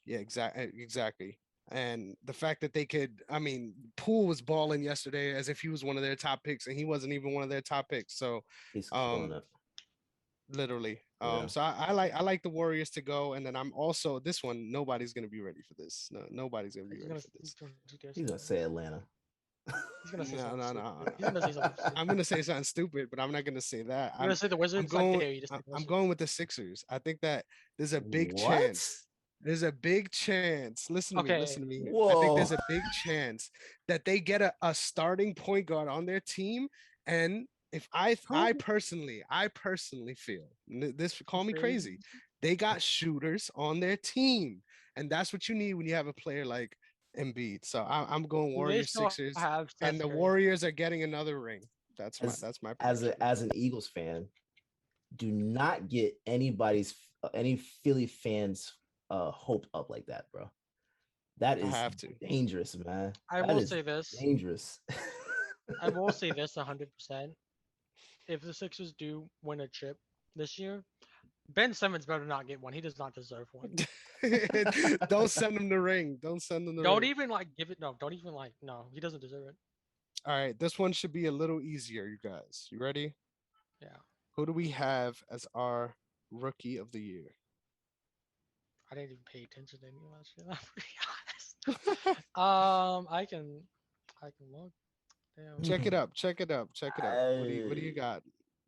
yeah, exactly. And the fact that they could, I mean, Poole was balling yesterday as if he was one of their top picks, and he wasn't even one of their top picks. So, He's killing it. literally. Yeah. So I like the Warriors to go, and then I'm also this one. Nobody's gonna be ready for this. No, nobody's gonna be He's ready gonna, for this. He's gonna say Atlanta. He's gonna say No, something no, stupid. no, He's gonna say something no. stupid. I'm gonna say something stupid, but I'm not gonna say that. You're gonna say the Wizards? I'm going. I dare you to say the I'm Wizards. going with the Sixers. I think that there's a big What? chance. There's a big chance. Listen to me. Okay. Listen to me. Here. I Whoa. think there's a big chance that they get a starting point guard on their team. And if I personally feel this, call me crazy, they got shooters on their team, and that's what you need when you have a player like Embiid. So I'm going Warriors Sixers, and the Warriors are getting another ring. That's my prediction. As an Eagles fan, do not get any Philly fans hoped up like that, bro. That is dangerous, man. I will say this. Dangerous. I will say this 100%. If the Sixers do win a chip this year, Ben Simmons better not get one. He does not deserve one. Don't send him the ring. Don't send him the ring. Don't even like give it. No, don't even like. No, he doesn't deserve it. All right, this one should be a little easier, you guys. You ready? Yeah. Who do we have as our rookie of the year? I didn't even pay attention to any of that shit. I'm pretty honest. I can look. Damn. Check it up. Check it up. Check it up. What do you got?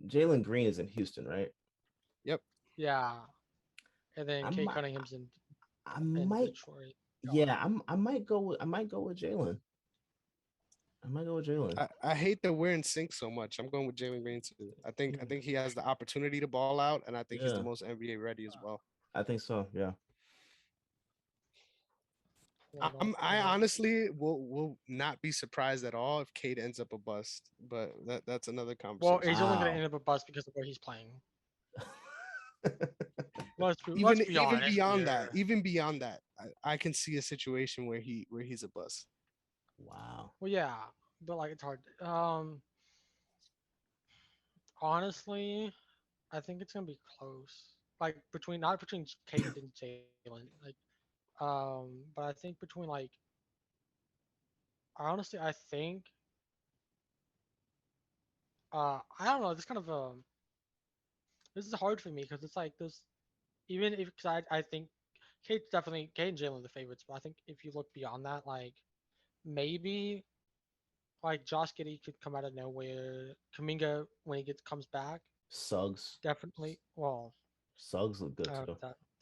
Jalen Green is in Houston, right? Yep. Yeah. And then Kate Cunningham's in Detroit. Yeah, I might go with Jalen. I hate that we're in sync so much. I'm going with Jalen Green too. I think he has the opportunity to ball out, and I think he's the most NBA ready as well. I think so. Yeah. I honestly will not be surprised at all if Cade ends up a bust, but that's another conversation. Well, he's only going to end up a bust because of where he's playing. Even beyond that, I can see a situation where he's a bust. Wow. Well, yeah, but like it's hard. Honestly, I think it's gonna be close. Like not between Cade and Jalen. Like, but I think between like. Honestly, I think. I don't know. This kind of This is hard for me because it's like this. Even if I think Cade and Jalen are the favorites, but I think if you look beyond that, like maybe like Josh Giddey could come out of nowhere. Kuminga when he comes back. Suggs. Definitely. Well, Suggs look good too.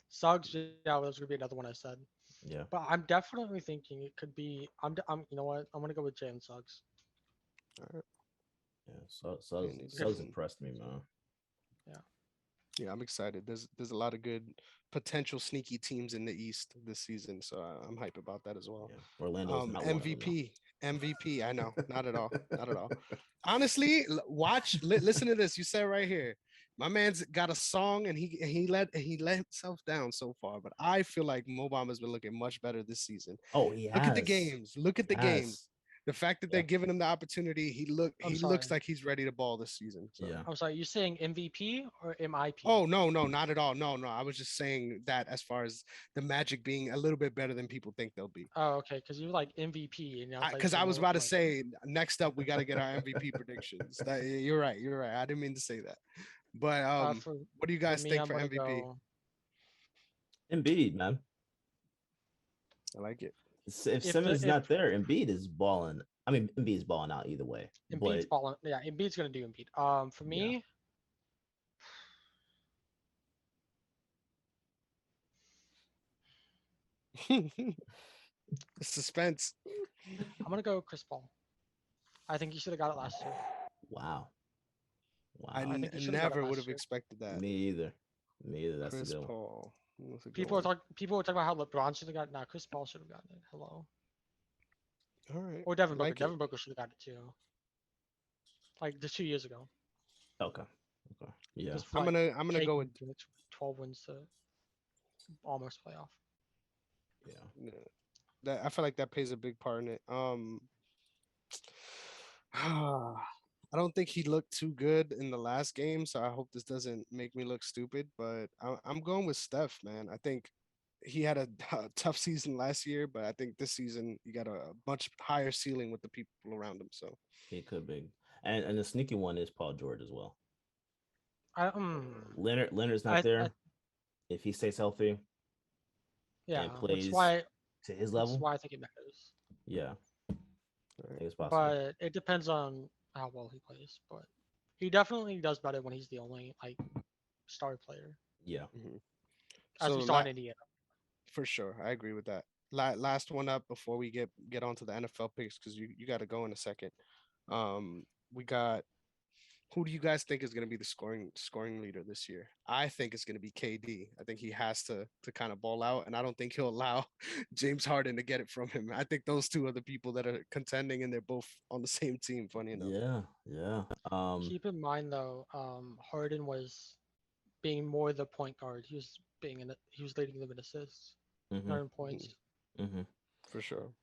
Suggs, yeah, that was gonna be another one I said. Yeah. But I'm definitely thinking it could be. I'm. You know what? I'm gonna go with Jalen Suggs. All right. Yeah, Suggs impressed me, man. Yeah. Yeah, I'm excited. There's a lot of good potential sneaky teams in the East this season, so I'm hype about that as well. Yeah. Orlando's not MVP. I know, not at all, not at all. Honestly, listen to this. You said right here, my man's got a song, and he let himself down so far. But I feel like Mo Bamba's been looking much better this season. Oh, yeah. Look at the games. Look at the games. The fact that they're giving him the opportunity, he looks like he's ready to ball this season. So. Yeah. I'm sorry, you saying MVP or MIP? Oh no, not at all. No. I was just saying that as far as the Magic being a little bit better than people think they'll be. Oh, okay, because you like MVP, and because I was about to say next up we got to get our MVP predictions. You're right. I didn't mean to say that. But what do you guys think for MVP? Embiid, man. I like it. If Simmons is not there, Embiid is balling. I mean, Embiid's balling out either way. Embiid's balling. Yeah, Embiid's gonna do Embiid. For me, suspense. I'm gonna go Chris Paul. I think he should have got it last year. Wow. I never would have expected that. Me either. That's Chris the deal. Paul. People were talking about how LeBron should have gotten it. Nah, Chris Paul should have gotten it. Hello. All right. Or Devin Booker. Devin Booker should have gotten it too. Like just 2 years ago. Okay. Yeah. I'm gonna go with 12 wins to almost playoff. Yeah. I feel like that plays a big part in it. I don't think he looked too good in the last game, so I hope this doesn't make me look stupid. But I'm going with Steph, man. I think he had a tough season last year, but I think this season you got a much higher ceiling with the people around him. So He could be. And the sneaky one is Paul George as well. I Leonard's not I there. If he stays healthy yeah, and which is plays why to his that's level, why I think it matters. yeah, I think it's possible. But it depends on how well he plays. But he definitely does better when he's the only like star player, Yeah. as So we saw in Indiana. for sure, I agree with that. Last one up before we get onto the NFL picks because you got to go in a second. We got who do you guys think is going to be the scoring leader this year? I think it's going to be KD. I think he has to kind of ball out, and I don't think he'll allow James Harden to get it from him. I think those two are the people that are contending, and they're both on the same team. Funny enough. Yeah, yeah. Keep in mind though, Harden was being more the point guard. He was leading them in assists, not in points. For sure.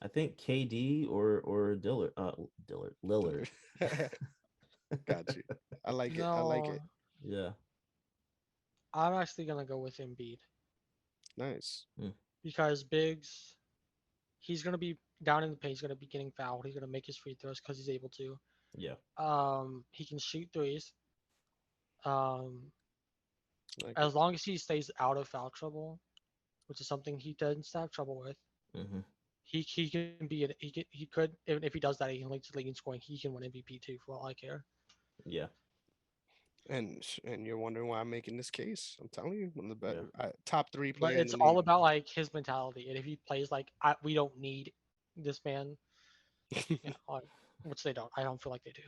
I think KD or Lillard. Got you. I like it. I like it. Yeah. I'm actually gonna go with Embiid Nice. because Biggs, he's gonna be down in the paint. He's gonna be getting fouled. He's gonna make his free throws because he's able to. Yeah. He can shoot threes. Um, Like as long as he stays out of foul trouble, which is something he doesn't have trouble with. He can be he could if he does that he can lead the league in scoring. He can win MVP too for all I care. Yeah. And you're wondering why I'm making this case. I'm telling you, one of the better top 3 But players. it's all about like his mentality, and if he plays like we don't need this man, which they don't. I don't feel like they do.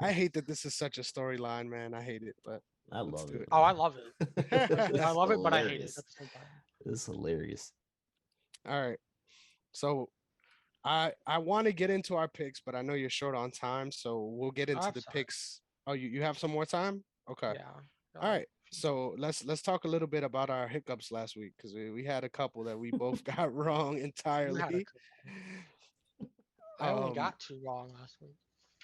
I hate that this is such a storyline, man. I hate it, but I love it. Oh, I love it. I love it, but I hate it at the same time. It's hilarious. All right. So I want to get into our picks, but I know you're short on time, so we'll get into the picks. Oh, you have some more time? Okay. Yeah. All right. So let's talk a little bit about our hiccups last week because we had a couple that we both got wrong entirely. I only got 2 wrong last week.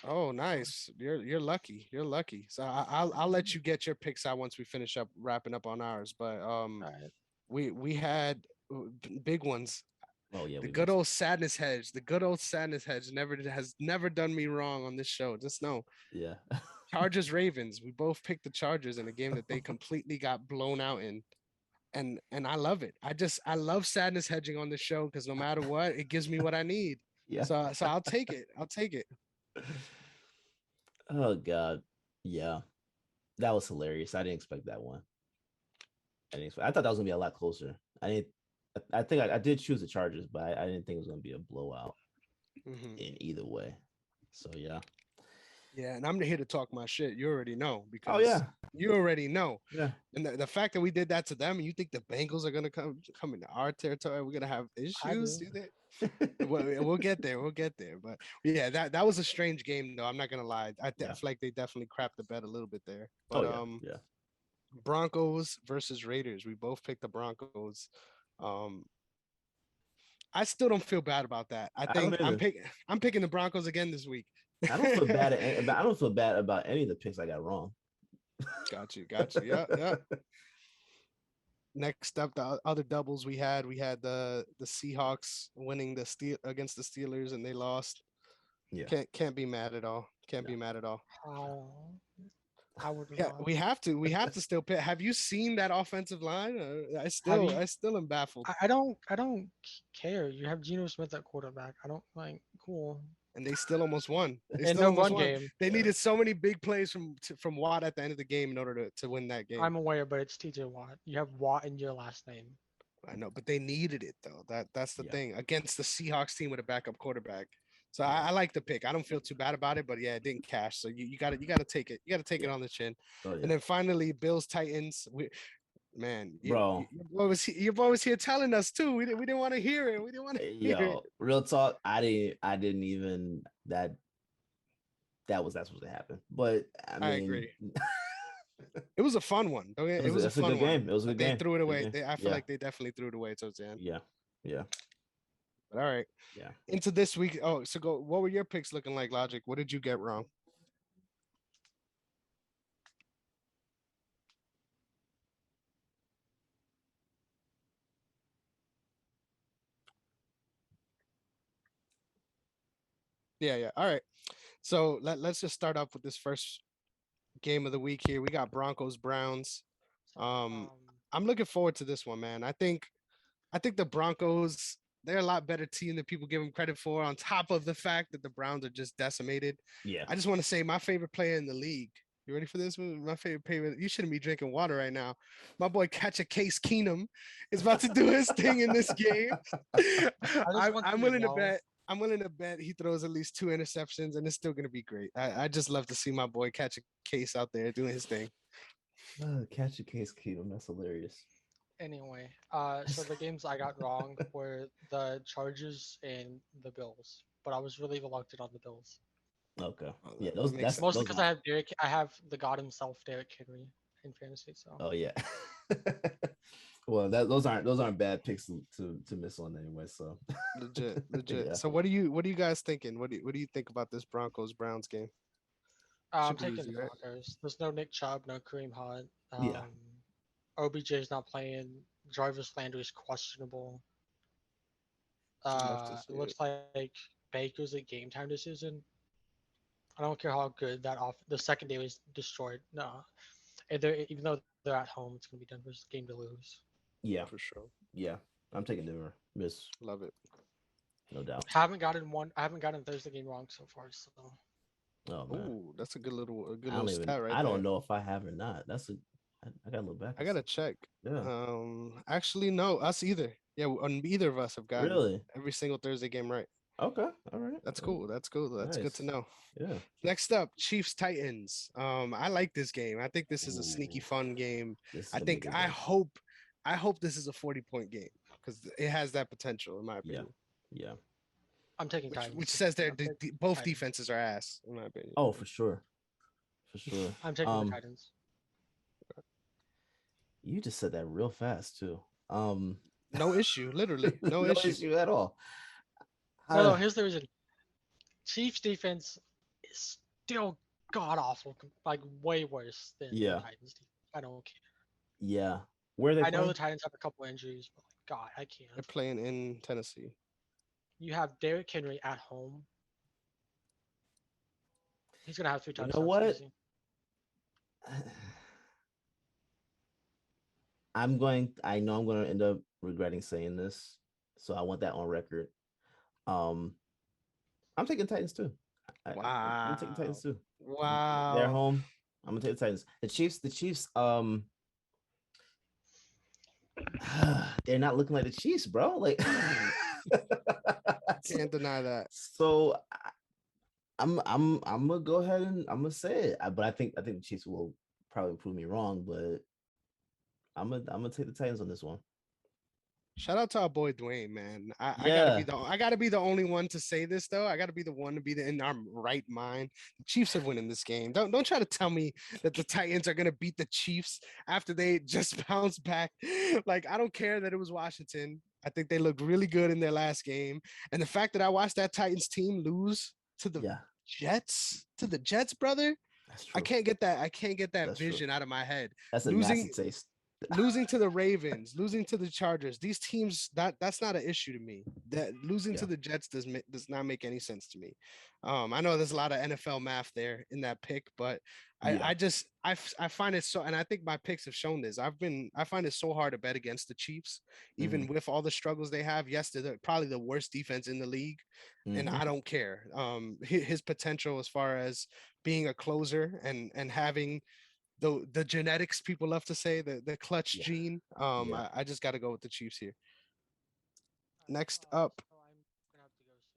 Oh, nice. You're lucky. You're lucky. So I'll let you get your picks out once we finish up wrapping up on ours. But we had big ones. Oh yeah, the good old sadness hedge. The good old sadness hedge has never done me wrong on this show. Just know. Yeah. Chargers Ravens. We both picked the Chargers in a game that they completely got blown out in. And I love it. I love sadness hedging on the show because no matter what, it gives me what I need. Yeah. So I'll take it. I'll take it. Oh God. Yeah. That was hilarious. I didn't expect that one. I thought that was gonna be a lot closer. I think I did choose the Chargers, but I didn't think it was gonna be a blowout in either way. So yeah. Yeah, and I'm here to talk my shit. You already know because you already know. Yeah. And the fact that we did that to them, and you think the Bengals are gonna come into our territory, we're gonna have issues. We'll get there. We'll get there. But yeah, that was a strange game though. I'm not gonna lie. I feel like they definitely crapped the bed a little bit there. But Broncos versus Raiders. We both picked the Broncos. I still don't feel bad about that. I think I'm picking the Broncos again this week. I don't feel bad. I don't feel bad about any of the picks I got wrong. Got you. Yeah. Next up, the other doubles we had the Seahawks winning against the Steelers, and they lost. Yeah, can't be mad at all. Can't be mad at all. I would. Yeah, we have to still pick. Have you seen that offensive line? I still am baffled. I don't care. You have Geno Smith at quarterback. I don't cool. And they still almost won. In no run game. They needed so many big plays from Watt at the end of the game in order to win that game. I'm aware, but it's TJ Watt. You have Watt in your last name. I know, but they needed it though. That's the thing against the Seahawks team with a backup quarterback. So I like the pick. I don't feel too bad about it, but yeah, it didn't cash. So you got to take it. You got to take it on the chin. And then finally, Bills Titans. Your boy was here telling us too. We didn't want to hear it. We didn't want to hear it. Real talk. I didn't even that's supposed to happen. But I agree. It was a fun one. It was a fun good game. It was a good game. They threw it away. I feel like they definitely threw it away towards the end. Yeah. But all right. Yeah. Into this week. Oh, so go. What were your picks looking like, Logic? What did you get wrong? Yeah. All right. So let's just start up with this first game of the week here. We got Broncos Browns. So, I'm looking forward to this one, man. I think the Broncos, they're a lot better team than people give them credit for, on top of the fact that the Browns are just decimated. Yeah. I just want to say my favorite player in the league. You ready for this? My favorite player. You shouldn't be drinking water right now. My boy Catch a Case Keenum is about to do his thing in this game. I just want I'm you to willing to know, bet. I'm willing to bet he throws at least 2 interceptions, and it's still going to be great. I just love to see my boy Catch a Case out there doing his thing. Catch a case, Keenum. That's hilarious. anyway. So the games I got wrong were the Chargers and the Bills, but I was really reluctant on the Bills. Okay. Oh, Yeah, that those makes that's sense. Mostly those. because I have the god himself, Derrick Henry, in fantasy. So Oh yeah. Well, those aren't bad picks to miss on anyway. So Legit. yeah. So what are you guys thinking? What do you think about this Broncos Browns game? I'm Should be taking the easy, right? Broncos. There's no Nick Chubb, no Kareem Hunt. Yeah. OBJ's not playing. Jarvis Landry is questionable. Love to see It it. looks like Baker's at game time decision. I don't care how good the secondary is destroyed. No, and even though they're at home, it's gonna be Denver's game to lose. Yeah. For sure. Yeah. I'm taking Denver. Miss, Love it. no doubt. I haven't gotten Thursday game wrong so far. So Oh man. Ooh, that's a good I little don't even stat right I don't there. know if I have or not. I gotta look back I and gotta see. check. Yeah. Actually, no, us either. Yeah, either of us have gotten Really? every single Thursday game right. Okay. All right. That's cool. That's cool. That's good to Nice. know. Yeah. Next up, Chiefs Titans. I like this game. I think this is a sneaky Ooh, fun game. this is I gonna be a think good I game. hope I hope this is a 40-point game because it has that potential, in my Yeah. opinion. Yeah. I'm taking Which Titans. says I'm taking both Titans. defenses are ass, in my opinion. Oh, for sure. For sure. I'm taking the Titans. You just said that real fast too. No issue, literally, no No issue. issue at all. No, Uh, here's the reason. Chiefs defense is still god awful, like way worse than the yeah. Titans defense. I don't care. Yeah. Where are they I know playing? the Titans have a couple injuries, but like, God, I They're can't. playing in Tennessee. You have Derrick Henry at home. He's gonna have 3 You know touchdowns what? easy. I know I'm gonna end up regretting saying this. So I want that on record. Um, I'm taking Titans too. I'm taking Wow. Titans too. They're Wow. home. I'm gonna take the Titans. The Chiefs, they're not looking like the Chiefs, bro. Like Can't deny that. so I'm gonna go ahead and I'm gonna say it. But I think the Chiefs will probably prove me wrong, but I'm gonna take the Titans on this one. Shout out to our boy Dwayne, man. Yeah. I gotta be the only one to say this though. I gotta be the one to be in our right mind. The Chiefs are winning this game. Don't try to tell me that the Titans are gonna beat the Chiefs after they just bounced back. Like, I don't care that it was Washington. I think they looked really good in their last game. And the fact that I watched that Titans team lose to the Yeah, Jets, brother. that's I true. can't get that. I can't get that That's true. vision out of my head. That's a nasty Losing taste. losing to the Ravens, losing to the Chargers, these teams that's not an issue to me. That losing Yeah. to the Jets does not make any sense to me. I know there's a lot of NFL math there in that pick, but Yeah. I find it so, and I think my picks have shown this. I find it so hard to bet against the Chiefs, even Mhm. with all the struggles they have. Yes, they're probably the worst defense in the league, and Mhm. I don't care. His potential as far as being a closer and having the genetics, people love to say, the clutch Yeah. gene. Yeah. I just got to go with the Chiefs here. Next So up. I'm gonna have to go soon.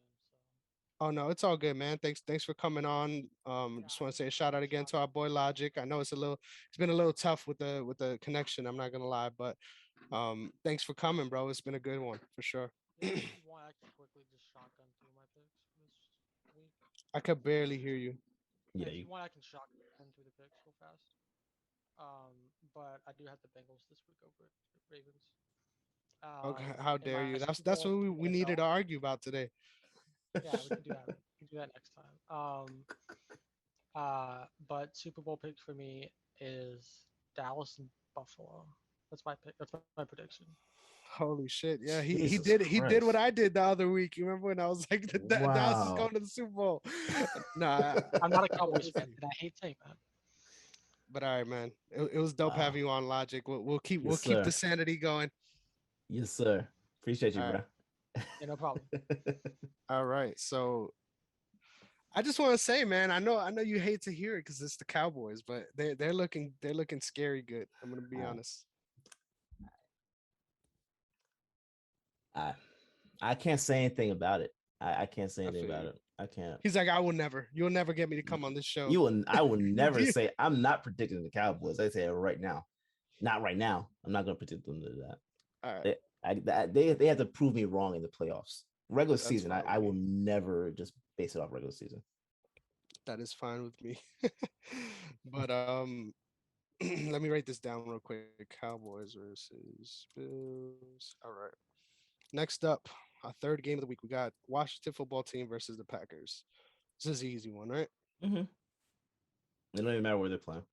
Oh no, it's all good, man. Thanks for coming on. Yeah, Just I want to just say a want to shout give out a again shout to our out. boy Logic. I know it's been a little tough with the connection. I'm not gonna lie, but thanks for coming, bro. It's been a good one for sure. Yeah, if you want, I can quickly just shotgun through my picks this week. I could barely hear you. Yeah. If you want, I can shotgun through the picks real fast. But I do have the Bengals this week over Ravens. Okay, how In dare my you? Super That's Bowl what we needed to NFL. argue about today. Yeah, we can do that. We can do that next time. But Super Bowl pick for me is Dallas and Buffalo. That's my pick. That's my prediction. Holy shit! Yeah, he Jesus did what Christ. I did the other week. You remember when I was like, Dallas is Wow. going to the Super Bowl? Nah, I'm not a Cowboys fan, and I hate saying that. but all right, man. It was dope Wow. having you on Logic. We'll keep Yes, the sir. sanity going. Yes, sir. Appreciate you, All bro. right. Yeah, no problem. All right. So I just want to say, man, I know you hate to hear it because it's the Cowboys, but they're looking scary good. I'm gonna be All right. honest. I I can't say anything about it. I can't say I anything feel about you. it. I can't. He's like, you'll never get me to come on this show. I will never say I'm not predicting the Cowboys. I say it right now. Not right now. I'm not going to predict them to do that. All right. They have to prove me wrong in the playoffs. Regular That's season, fine I with will me. never just base it off regular season. That is fine with me. But let me write this down real quick. Cowboys versus Bills. All right. Next up, our third game of the week, we got Washington football team versus the Packers. This is an easy one, right? Mm-hmm. It don't even matter where they're playing.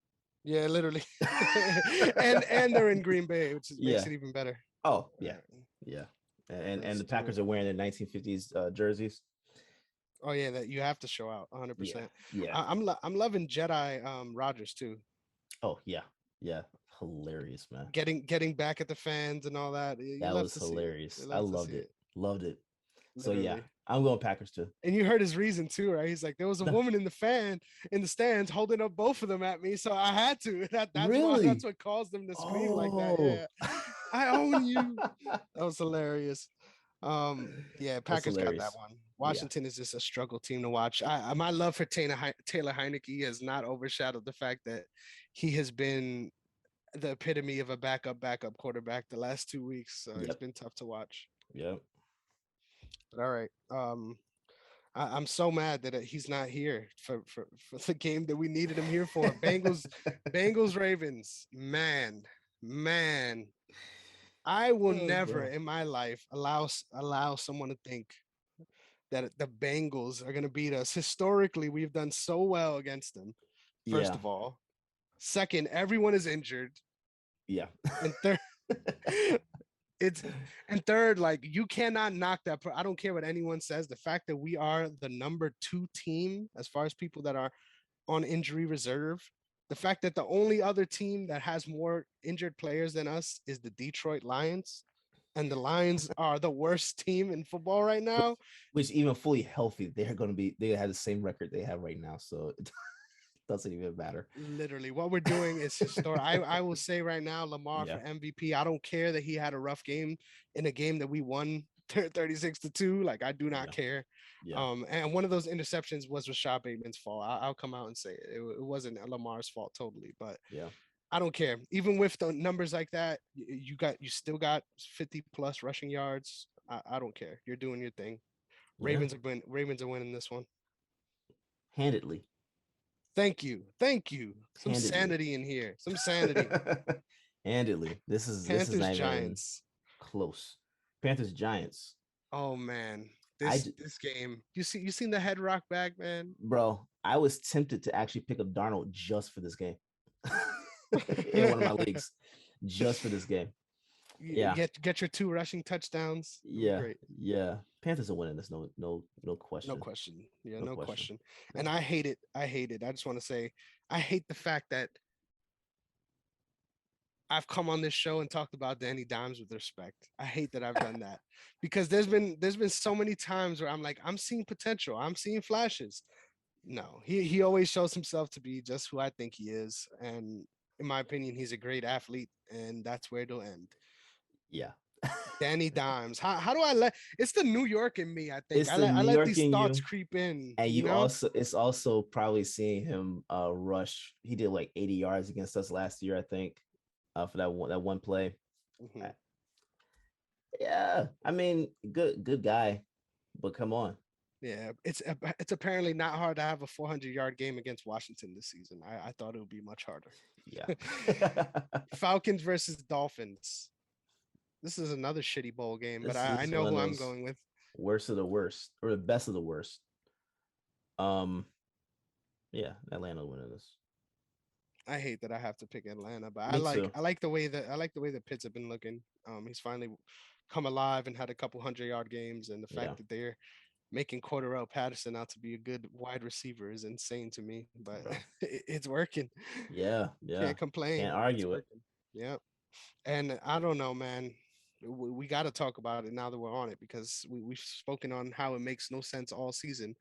Yeah, literally. and they're in Green Bay, which makes Yeah. it even better. Oh, yeah. Right. Yeah. And Let's the do Packers it. are wearing their 1950s jerseys. Oh yeah, that you have to show out 100%. Yeah. I'm loving Jedi Rogers too. Oh, yeah. Yeah. Hilarious, man. Getting back at the fans and all that. You That love was to see it. hilarious. You I love to loved see it. Loved it. So yeah, Literally. I'm going Packers too. And you heard his reason too, right? He's like, there was a No. woman in the stands holding up both of them at me, so I had to. That's why. Really? That's what caused them to scream like that. Oh. Yeah, I own you. That was hilarious. Yeah, That's Packers got that hilarious. one. Washington is just a struggle team to watch. My love for Taylor Heineke has not overshadowed the fact that he has been the epitome of a backup quarterback the last 2 weeks. So it's Yep. been tough to watch. Yep. But all right. I'm so mad that he's not here for the game that we needed him here for. Bengals Ravens. Man. I will never bro. in my life allow someone to think that the Bengals are going to beat us. Historically, we've done so well against them. First Yeah. of all. Second, everyone is injured. Yeah. And third, third, like you cannot knock that. I don't care what anyone says. The fact that we are the number 2 team as far as people that are on injury reserve, the fact that the only other team that has more injured players than us is the Detroit Lions, and the Lions are the worst team in football right now. Which even fully healthy, they have the same record they have right now. So it doesn't even matter. Literally, what we're doing is historic. I will say right now, Lamar for MVP. I don't care that he had a rough game in a game that we won 36-2. Like I do not care. Yeah. And one of those interceptions was Rashad Bateman's fault. I'll come out and say it wasn't Lamar's fault totally, but Yeah. I don't care. Even with the numbers like that, you still got 50 plus rushing yards. I don't care. You're doing your thing. Ravens are winning this one. Handedly. Thank you. Some Handedly. sanity in here. Some sanity. Handedly. This is Giants. Close. Panthers Giants. Oh man. This game. You seen the head rock back, man? Bro, I was tempted to actually pick up Darnold just for this game. In one of my leagues. Just for this game. Yeah. Get your 2 rushing touchdowns. Yeah. Great. Yeah. Panthers are winning this. No question. No question. Yeah, no question. And I hate it. I just want to say I hate the fact that I've come on this show and talked about Danny Dimes with respect. I hate that I've done that because there's been so many times where I'm like, I'm seeing potential. I'm seeing flashes. No, he always shows himself to be just who I think he is. And in my opinion, he's a great athlete, and that's where it'll end. Yeah. Danny Dimes. How do I let it's the New York in me, I think. It's I the let New York these in thoughts you. creep in. And you know? it's also probably seeing him rush. He did like 80 yards against us last year, I think, for that one play. Mm-hmm. Yeah, I mean, good guy, but come on. Yeah, it's apparently not hard to have a 400-yard game against Washington this season. I thought it would be much harder. Yeah. Falcons versus Dolphins. This is another shitty bowl game, but I know who I'm going with. Worst of the worst, or the best of the worst. Yeah, Atlanta winning this. I hate that I have to pick Atlanta, but Me too. I like the way the Pits have been looking. He's finally come alive and had a couple 100-yard games, and the Yeah. fact that they're making Cordarrelle Patterson out to be a good wide receiver is insane to me. But Bro. it's working. Yeah. Yeah. Can't complain. Can't It's argue it. working. Yeah. And I don't know, man. We got to talk about it now that we're on it because we've spoken on how it makes no sense all season.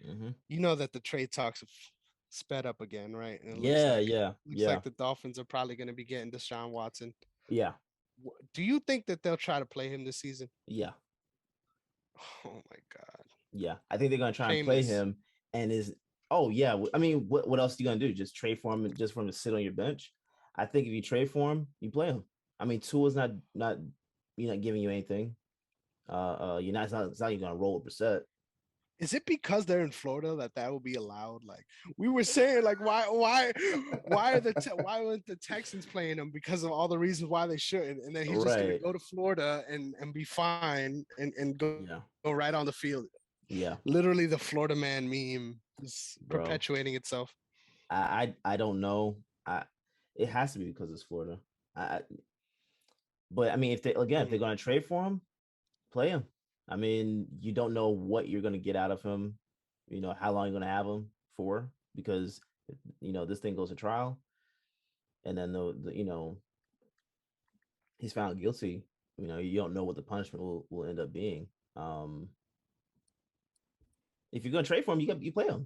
Hmm. You know that the trade talks have sped up again, right? And it Yeah. Yeah. looks Yeah. like the Dolphins are probably going to be getting Deshaun Watson. Yeah. Do you think that they'll try to play him this season? Yeah. Oh my God. Yeah. I think they're gonna try and play Shameless. him. And is oh yeah. I mean, what else are you gonna do? Just trade for him, just for him to sit on your bench? I think if you trade for him, you play him. I mean, Tua's not you're not giving you anything. You're not it's not you're gonna roll with Brissett. Is it because they're in Florida that that will be allowed? Like we were saying, like why are why weren't the Texans playing them because of all the reasons why they shouldn't? And then he's just gonna Right. go to Florida and be fine and Yeah. go right on the field. Yeah. Literally, the Florida man meme is Bro. perpetuating itself. I don't know. It has to be because it's Florida. I but I mean if they're gonna trade for him, play him. I mean, you don't know what you're gonna get out of him, how long you're gonna have him for, because this thing goes to trial, and then he's found guilty. You don't know what the punishment will end up being. If you're gonna trade for him, you play him.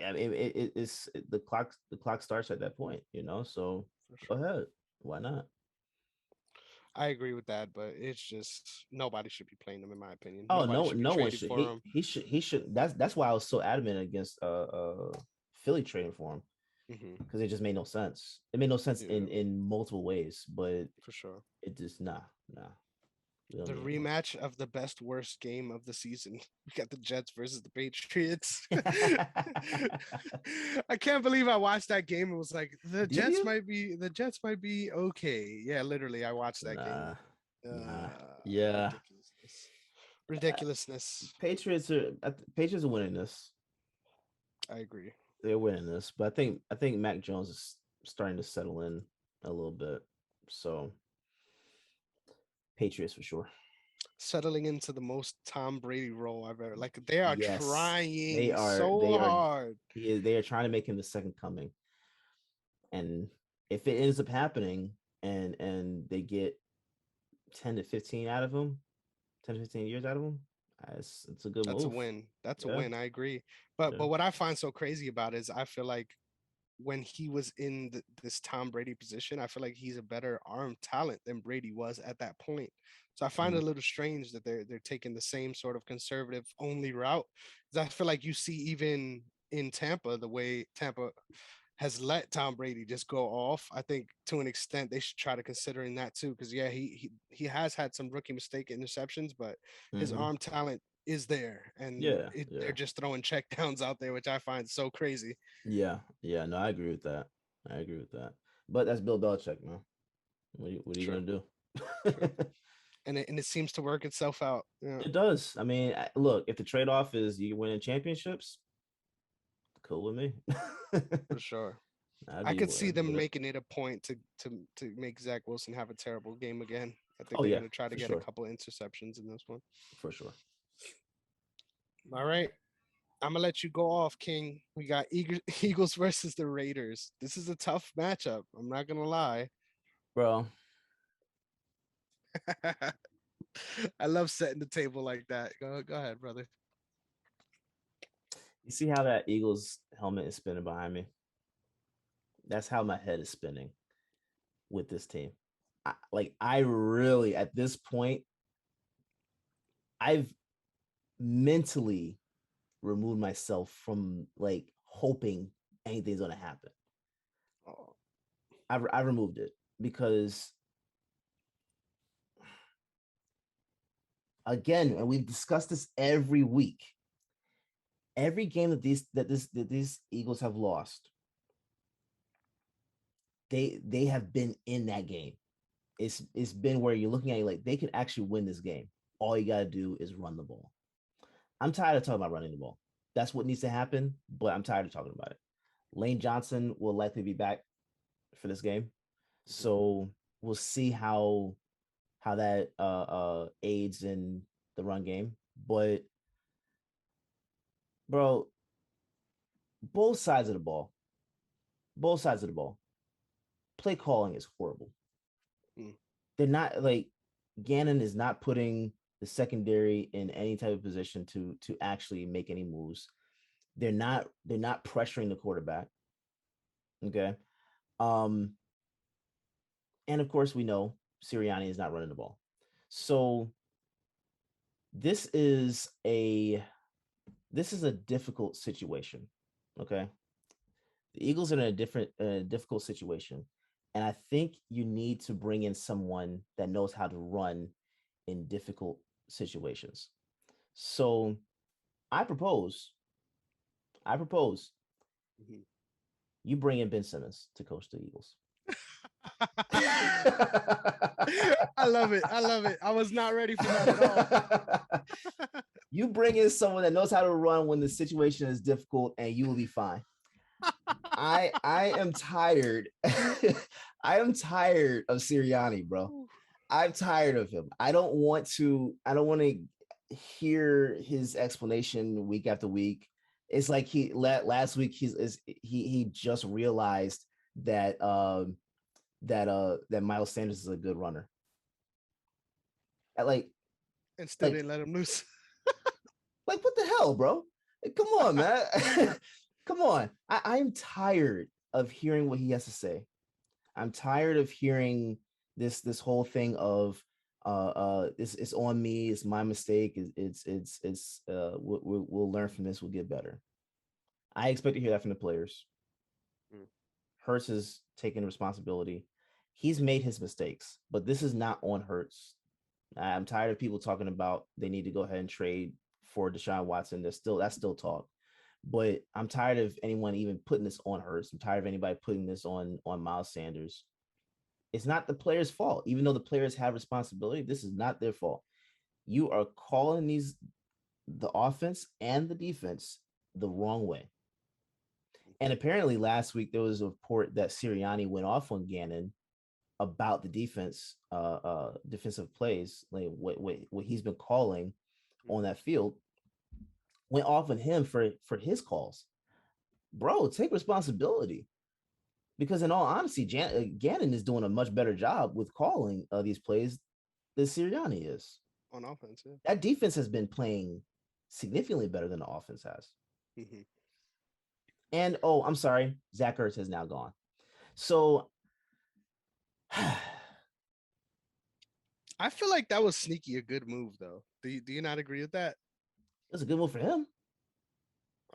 I mean, it's the clock starts at that point. So go ahead. Why not? I agree with that, but it's just nobody should be playing them in my opinion. Oh Nobody no, should be no one trading should. for He them. he should he should. That's why I was so adamant against Philly trading for him, Hmm. because it just made no sense. It made no sense Yeah, in multiple ways, but for sure. it just nah. We don't The need him. rematch of the best worst game of the season. We got the Jets versus the Patriots. I can't believe I watched that game. It was like Did you? the Jets might be okay. Yeah, literally, I watched that game. Nah. Yeah. Ridiculousness. Ridiculousness. Patriots are winning this. I agree. They're winning this, but I think Mac Jones is starting to settle in a little bit. So Patriots for sure. Settling into the most Tom Brady role I've ever like they are Yes, they trying are. so They are. hard. They are trying to make him the second coming, and if it ends up happening, and they get 10 to 15 out of him, 10 to 15 years out of him, it's a good That's a move. win. That's a Yeah, win. I agree. But yeah. what I find so crazy about it is I feel like when he was in this Tom Brady position, I feel like he's a better arm talent than Brady was at that point. So I find it Mhm. a little strange that they're taking the same sort of conservative only route. 'Cause I feel like you see even in Tampa the way Tampa has let Tom Brady just go off. I think to an extent they should try to consider in that too, because yeah, he has had some rookie mistake interceptions, but his Mhm. arm talent is there, and Yeah, they're yeah, just throwing checkdowns out there, which I find so crazy. yeah, yeah. No, I agree with that. I agree with that. But that's Bill Belichick, man. What are you True, gonna do? true, and it seems to work itself out. Yeah, It does. I mean, look, if the trade off is you winning championships, cool with me. for sure. I'd I be could see them with it. making it a point to make Zach Wilson have a terrible game again. I think Oh they're yeah, going to try to for get a sure, couple interceptions in this one. for sure. All right. I'm gonna let you go off, King. We got Eagles versus the Raiders. This is a tough matchup. I'm not gonna lie. Bro, I love setting the table like that. Go ahead, brother. you see how that Eagles helmet is spinning behind me? That's how my head is spinning with this team. I really, at this point, I've mentally removed myself from like hoping anything's gonna happen. Oh, I removed it because, again, and we've discussed this every week. Every game that these Eagles have lost, they have been in that game. It's been where you're looking at it like they could actually win this game. All you gotta do is run the ball. I'm tired of talking about running the ball. That's what needs to happen, but I'm tired of talking about it. Lane Johnson will likely be back for this game. So we'll see how that aids in the run game. But bro, both sides of the ball, both sides of the ball, play calling is horrible. Mm. They're not like Gannon is not putting the secondary in any type of position to actually make any moves. They're not pressuring the quarterback. Okay. Um, and of course we know Sirianni is not running the ball. So this is a difficult situation. Okay. The Eagles are in a difficult situation. And I think you need to bring in someone that knows how to run in difficult situations. So I propose, I propose Mhm. you bring in Ben Simmons to coach the Eagles. I love it. I love it. I was not ready for that at all. You bring in someone that knows how to run when the situation is difficult, and you will be fine. I am tired. I am tired of Sirianni, bro. I'm tired of him. I don't want to hear his explanation week after week. It's like last week he just realized that that Miles Sanders is a good runner. Like And still like didn't let him loose. like what the hell, bro? Come on, man. Come on. I'm tired of hearing what he has to say. I'm tired of hearing this whole thing of it's on me, it's my mistake, we'll learn from this, we'll get better. I expect to hear that from the players. Mm. Hurts is taking responsibility. He's made his mistakes, but this is not on Hurts. I'm tired of people talking about they need to go ahead and trade for Deshaun Watson. That's still talk. But I'm tired of anyone even putting this on Hurts. I'm tired of anybody putting this on Miles Sanders. It's not the players' fault, even though the players have responsibility. This is not their fault. You are calling the offense and the defense the wrong way. And apparently last week there was a report that Sirianni went off on Gannon about the defensive plays, like what he's been calling on that field, went off on him for his calls. Bro, take responsibility. Because in all honesty, Gannon is doing a much better job with calling these plays than Sirianni is. On offense, yeah. That defense has been playing significantly better than the offense has. Mm-hmm. And oh, I'm sorry, Zach Ertz has now gone. So I feel like that was sneaky a good move, though. Do you not agree with that? it's a good move for him.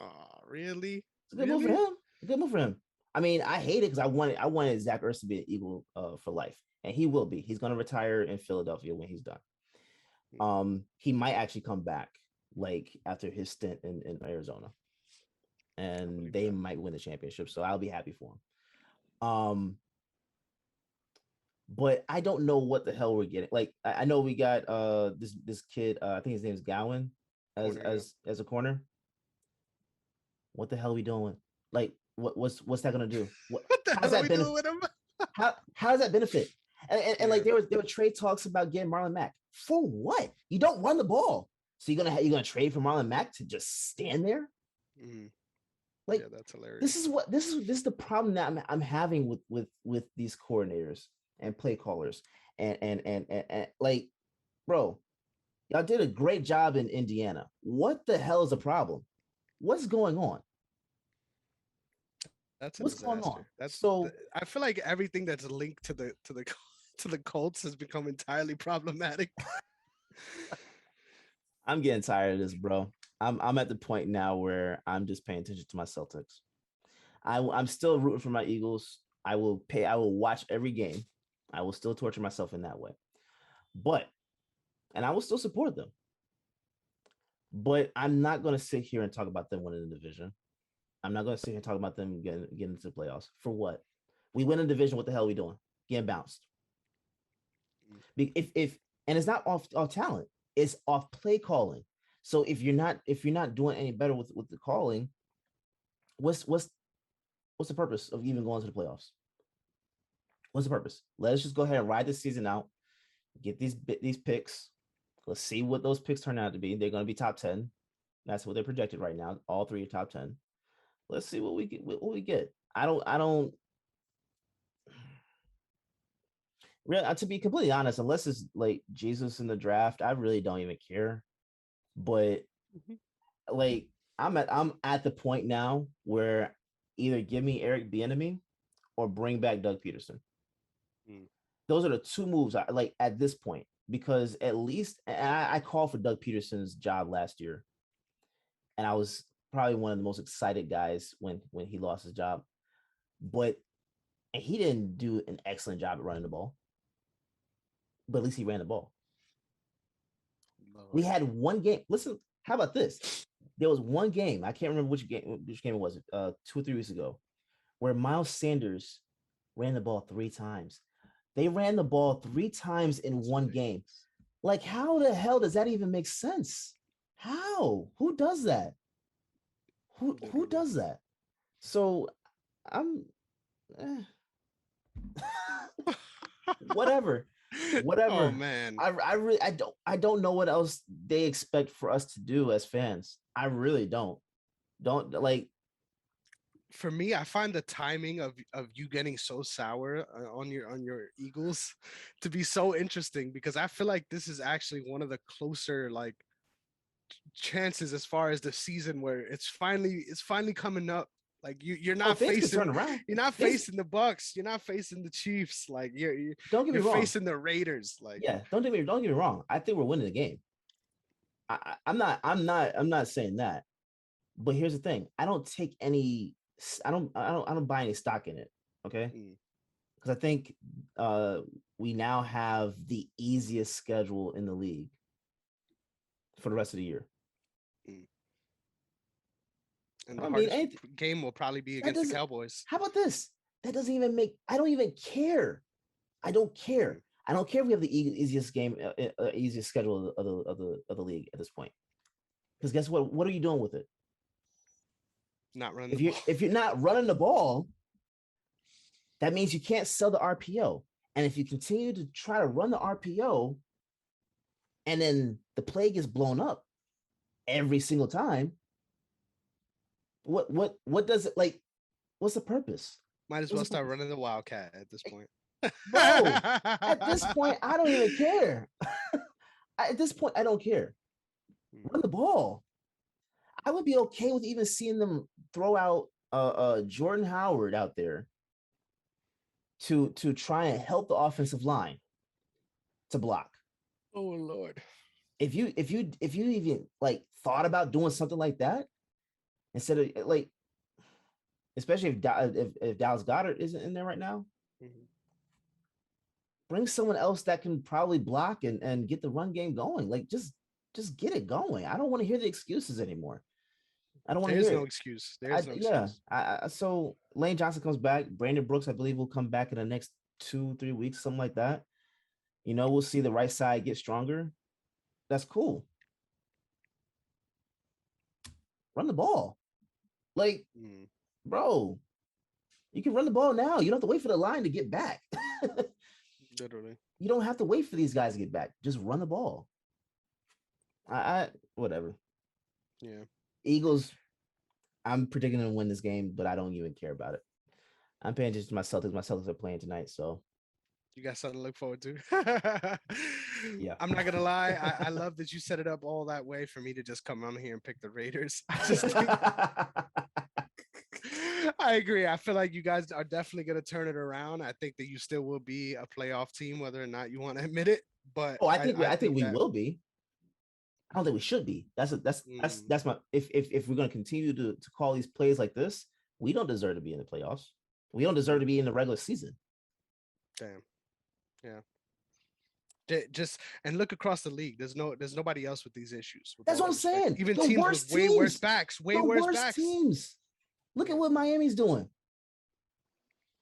Oh, really? It's a good move for him. A good move for him. I mean, I hate it because I wanted Zach Ertz to be an Eagle for life, and he will be. He's going to retire in Philadelphia when he's done. He might actually come back like after his stint in Arizona, and they might win the championship. So I'll be happy for him. But I don't know what the hell we're getting. Like I know we got this kid. I think his name is Gowan as a corner. What the hell are we doing? Like what's that gonna do? What the How's hell are that we benefit? doing with him? How does that benefit? And like there were trade talks about getting Marlon Mack. For what? You don't run the ball. So you're gonna trade for Marlon Mack to just stand there? Mm-hmm. Like yeah, that's hilarious. This is the problem that I'm having with these coordinators and play callers and like, bro, y'all did a great job in Indiana. What the hell is the problem? What's going on? That's a What's disaster. going on? So I feel like everything that's linked to the Colts has become entirely problematic. I'm getting tired of this, bro. I'm at the point now where I'm just paying attention to my Celtics. I'm still rooting for my Eagles. I will watch every game. I will still torture myself in that way. And I will still support them. But I'm not going to sit here and talk about them winning the division. I'm not going to sit here and talk about them getting into the playoffs. For what? We win a division. What the hell are we doing? Getting bounced. If and it's not off talent. It's off play calling. So if you're not doing any better with the calling, what's What's the purpose of even going to the playoffs? What's the purpose? Let's just go ahead and ride this season out. Get these picks. Let's see what those picks turn out to be. They're going to be top 10. That's what they're projected right now. All three are top 10. Let's see what we get. What we get. I don't. Really, to be completely honest, unless it's like Jesus in the draft, I really don't even care. But like, I'm at the point now where either give me Eric Bieniemy or bring back Doug Peterson. Those are the two moves I like at this point, because at least I called for Doug Peterson's job last year, and I was probably one of the most excited guys when he lost his job, but he didn't do an excellent job at running the ball, but at least he ran the ball. We had one game. Listen, how about this? There was one game, I can't remember which game it was, 2 or 3 weeks ago, where Miles Sanders ran the ball 3 times. They ran the ball 3 times in one game. Like, how the hell does that even make sense? How? Who does that? Who does that? So I'm whatever. Oh man. I don't know what else they expect for us to do as fans. I really don't. Like, for me, I find the timing of you getting so sour on your Eagles to be so interesting, because I feel like this is actually one of the closer like chances as far as the season where it's finally coming up. Like you're not facing facing the Bucks, you're not facing the Chiefs. Like you're don't get me wrong, facing the Raiders. Like, yeah, don't get me wrong. I think we're winning the game. I'm not saying that, but here's the thing: I don't buy any stock in it. Okay, because I think we now have the easiest schedule in the league for the rest of the year. And the hardest game will probably be against the Cowboys. How about this? That doesn't even make. I don't even care. I don't care. I don't care if we have the easiest schedule of the league at this point. Because guess what? What are you doing with it? Not running. If you're not running the ball, that means you can't sell the RPO. And if you continue to try to run the RPO, and then the play gets blown up every single time, what does it like? What's the purpose? Might as well start running the Wildcat at this point. Bro, at this point, I don't even care. At this point, I don't care. Run the ball. I would be okay with even seeing them throw out Jordan Howard out there to try and help the offensive line to block. Oh Lord. If you even like thought about doing something like that, instead of like, especially if Dallas Goedert isn't in there right now, bring someone else that can probably block and get the run game going. Like, just get it going. I don't want to hear the excuses anymore. I don't want to hear no excuse. There's no excuse. So Lane Johnson comes back. Brandon Brooks, I believe, will come back in the next 2-3 weeks, something like that. You know, we'll see the right side get stronger. That's cool. Run the ball. Like, bro, you can run the ball now. You don't have to wait for the line to get back. Literally. You don't have to wait for these guys to get back. Just run the ball. I whatever. Yeah. Eagles, I'm predicting them to win this game, but I don't even care about it. I'm paying attention to my Celtics. My Celtics are playing tonight, so you got something to look forward to. Yeah. I'm not gonna lie. I love that you set it up all that way for me to just come on here and pick the Raiders. I just think I agree. I feel like you guys are definitely gonna turn it around. I think that you still will be a playoff team, whether or not you want to admit it. But I think we will be. I don't think we should be. That's my if we're gonna continue to call these plays like this, we don't deserve to be in the playoffs. We don't deserve to be in the regular season. Damn. Yeah. Just and look across the league. There's nobody else with these issues. That's what I'm saying. Like, even teams with way worse backs. Teams. Look at what Miami's doing.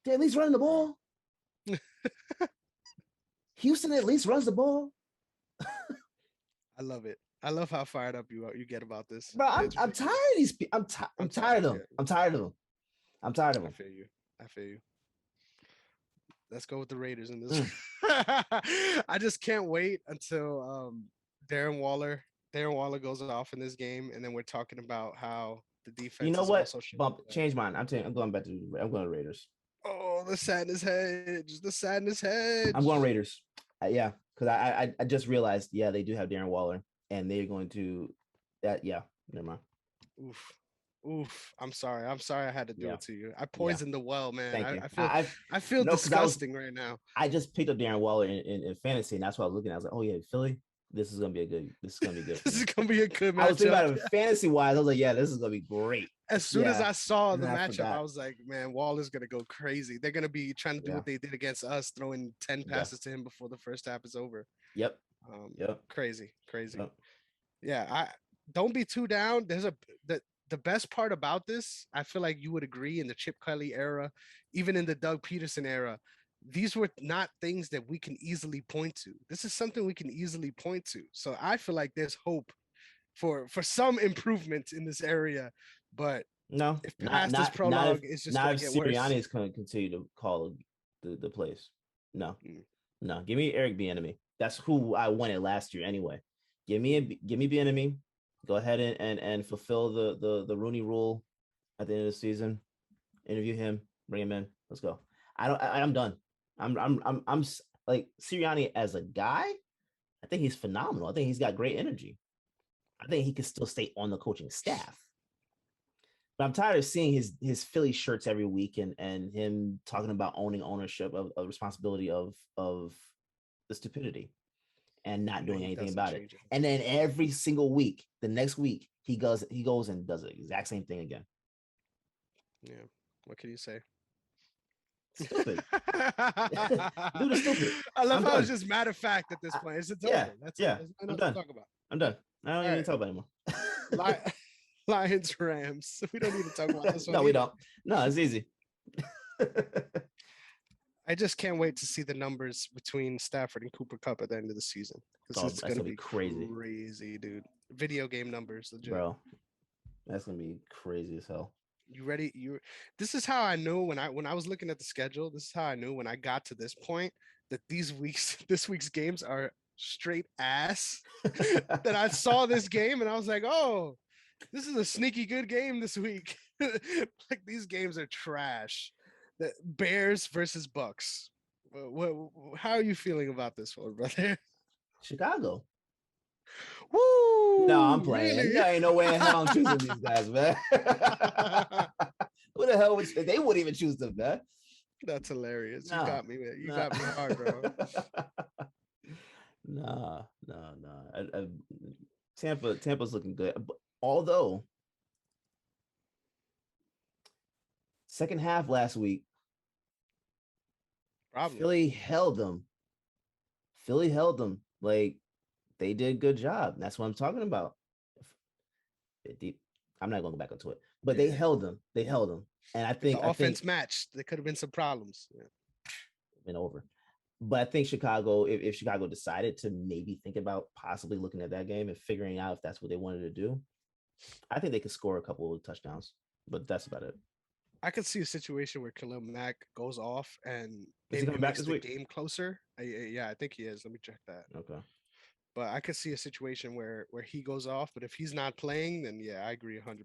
They're at least running the ball. Houston at least runs the ball. I love it. I love how fired up you get about this. Bro, I'm tired of these people. I'm tired of them. I'm tired of them. I'm tired of I him. feel you. I feel you. Let's go with the Raiders in this. I just can't wait until Darren Waller goes off in this game, and then we're talking about how the defense. You know is what? Also Bump, change mine. I'm going back to. I'm going to Raiders. Oh, the sadness hedge. The sadness hedge. I'm going Raiders. Yeah, because I just realized. Yeah, they do have Darren Waller, and they're going to. That yeah. Never mind. Oof. I'm sorry. I had to do it to you. I poisoned the well, man. Thank you. I feel disgusting right now. I just picked up Darren Waller in fantasy, and that's what I was looking at. I was like, oh yeah, Philly. This is gonna be good. This is gonna be good. This is gonna be a good matchup. I was thinking about it fantasy wise. I was like, yeah, this is gonna be great. As soon as I saw the matchup, I was like, man, Waller's gonna go crazy. They're gonna be trying to do what they did against us, throwing 10 passes to him before the first half is over. Yep. Crazy. Yep. Yeah. I don't be too down. There's the best part about this, I feel like you would agree, in the Chip Kelly era, even in the Doug Peterson era, these were not things that we can easily point to. This is something we can easily point to. So I feel like there's hope for some improvement in this area. But no, if past this prologue, it's just not if get Sirianni worse. is going to continue to call the plays. No. Give me Eric Bieniemy. That's who I wanted last year anyway. Give me Bieniemy. Go ahead and fulfill the Rooney Rule at the end of the season. Interview him, bring him in. Let's go. I'm done. I'm like Sirianni as a guy. I think he's phenomenal. I think he's got great energy. I think he can still stay on the coaching staff. But I'm tired of seeing his Philly shirts every week and him talking about ownership of responsibility of the stupidity and not doing anything about it. And then every single week, the next week, he goes and does the exact same thing again. Yeah. What can you say? Stupid. Dude is stupid. I love how it's just matter of fact at this point. It's over. That's I'm done. Talk about. I'm done. I don't even talk about it anymore. Lions Rams. We don't need to talk about this one. No, we don't. No, it's easy. I just can't wait to see the numbers between Stafford and Cooper Kupp at the end of the season. It's gonna be crazy, dude. Video game numbers, legit. Bro. That's gonna be crazy as hell. You ready? This is how I knew when I was looking at the schedule. This is how I knew when I got to this point that this week's games are straight ass. That I saw this game and I was like, oh, this is a sneaky good game this week. Like these games are trash. The Bears versus Bucks. How are you feeling about this one, brother? Chicago. Woo! No, I'm playing. Really? There ain't no way in hell I'm choosing these guys, man. Who the hell they wouldn't even choose them, man. That's hilarious. You got me, man. You got me hard, bro. No. Tampa's looking good. Although second half last week, Philly held them. Like they did a good job. That's what I'm talking about. I'm not going to go back into it, but they held them. And I think the offense matched. There could have been some problems. Yeah. Been over. But I think Chicago, if Chicago decided to maybe think about possibly looking at that game and figuring out if that's what they wanted to do, I think they could score a couple of touchdowns. But that's about it. I could see a situation where Khalil Mack goes off and maybe makes the game closer. Yeah, I think he is. Let me check that. Okay. But I could see a situation where he goes off. But if he's not playing, then yeah, I agree 100%.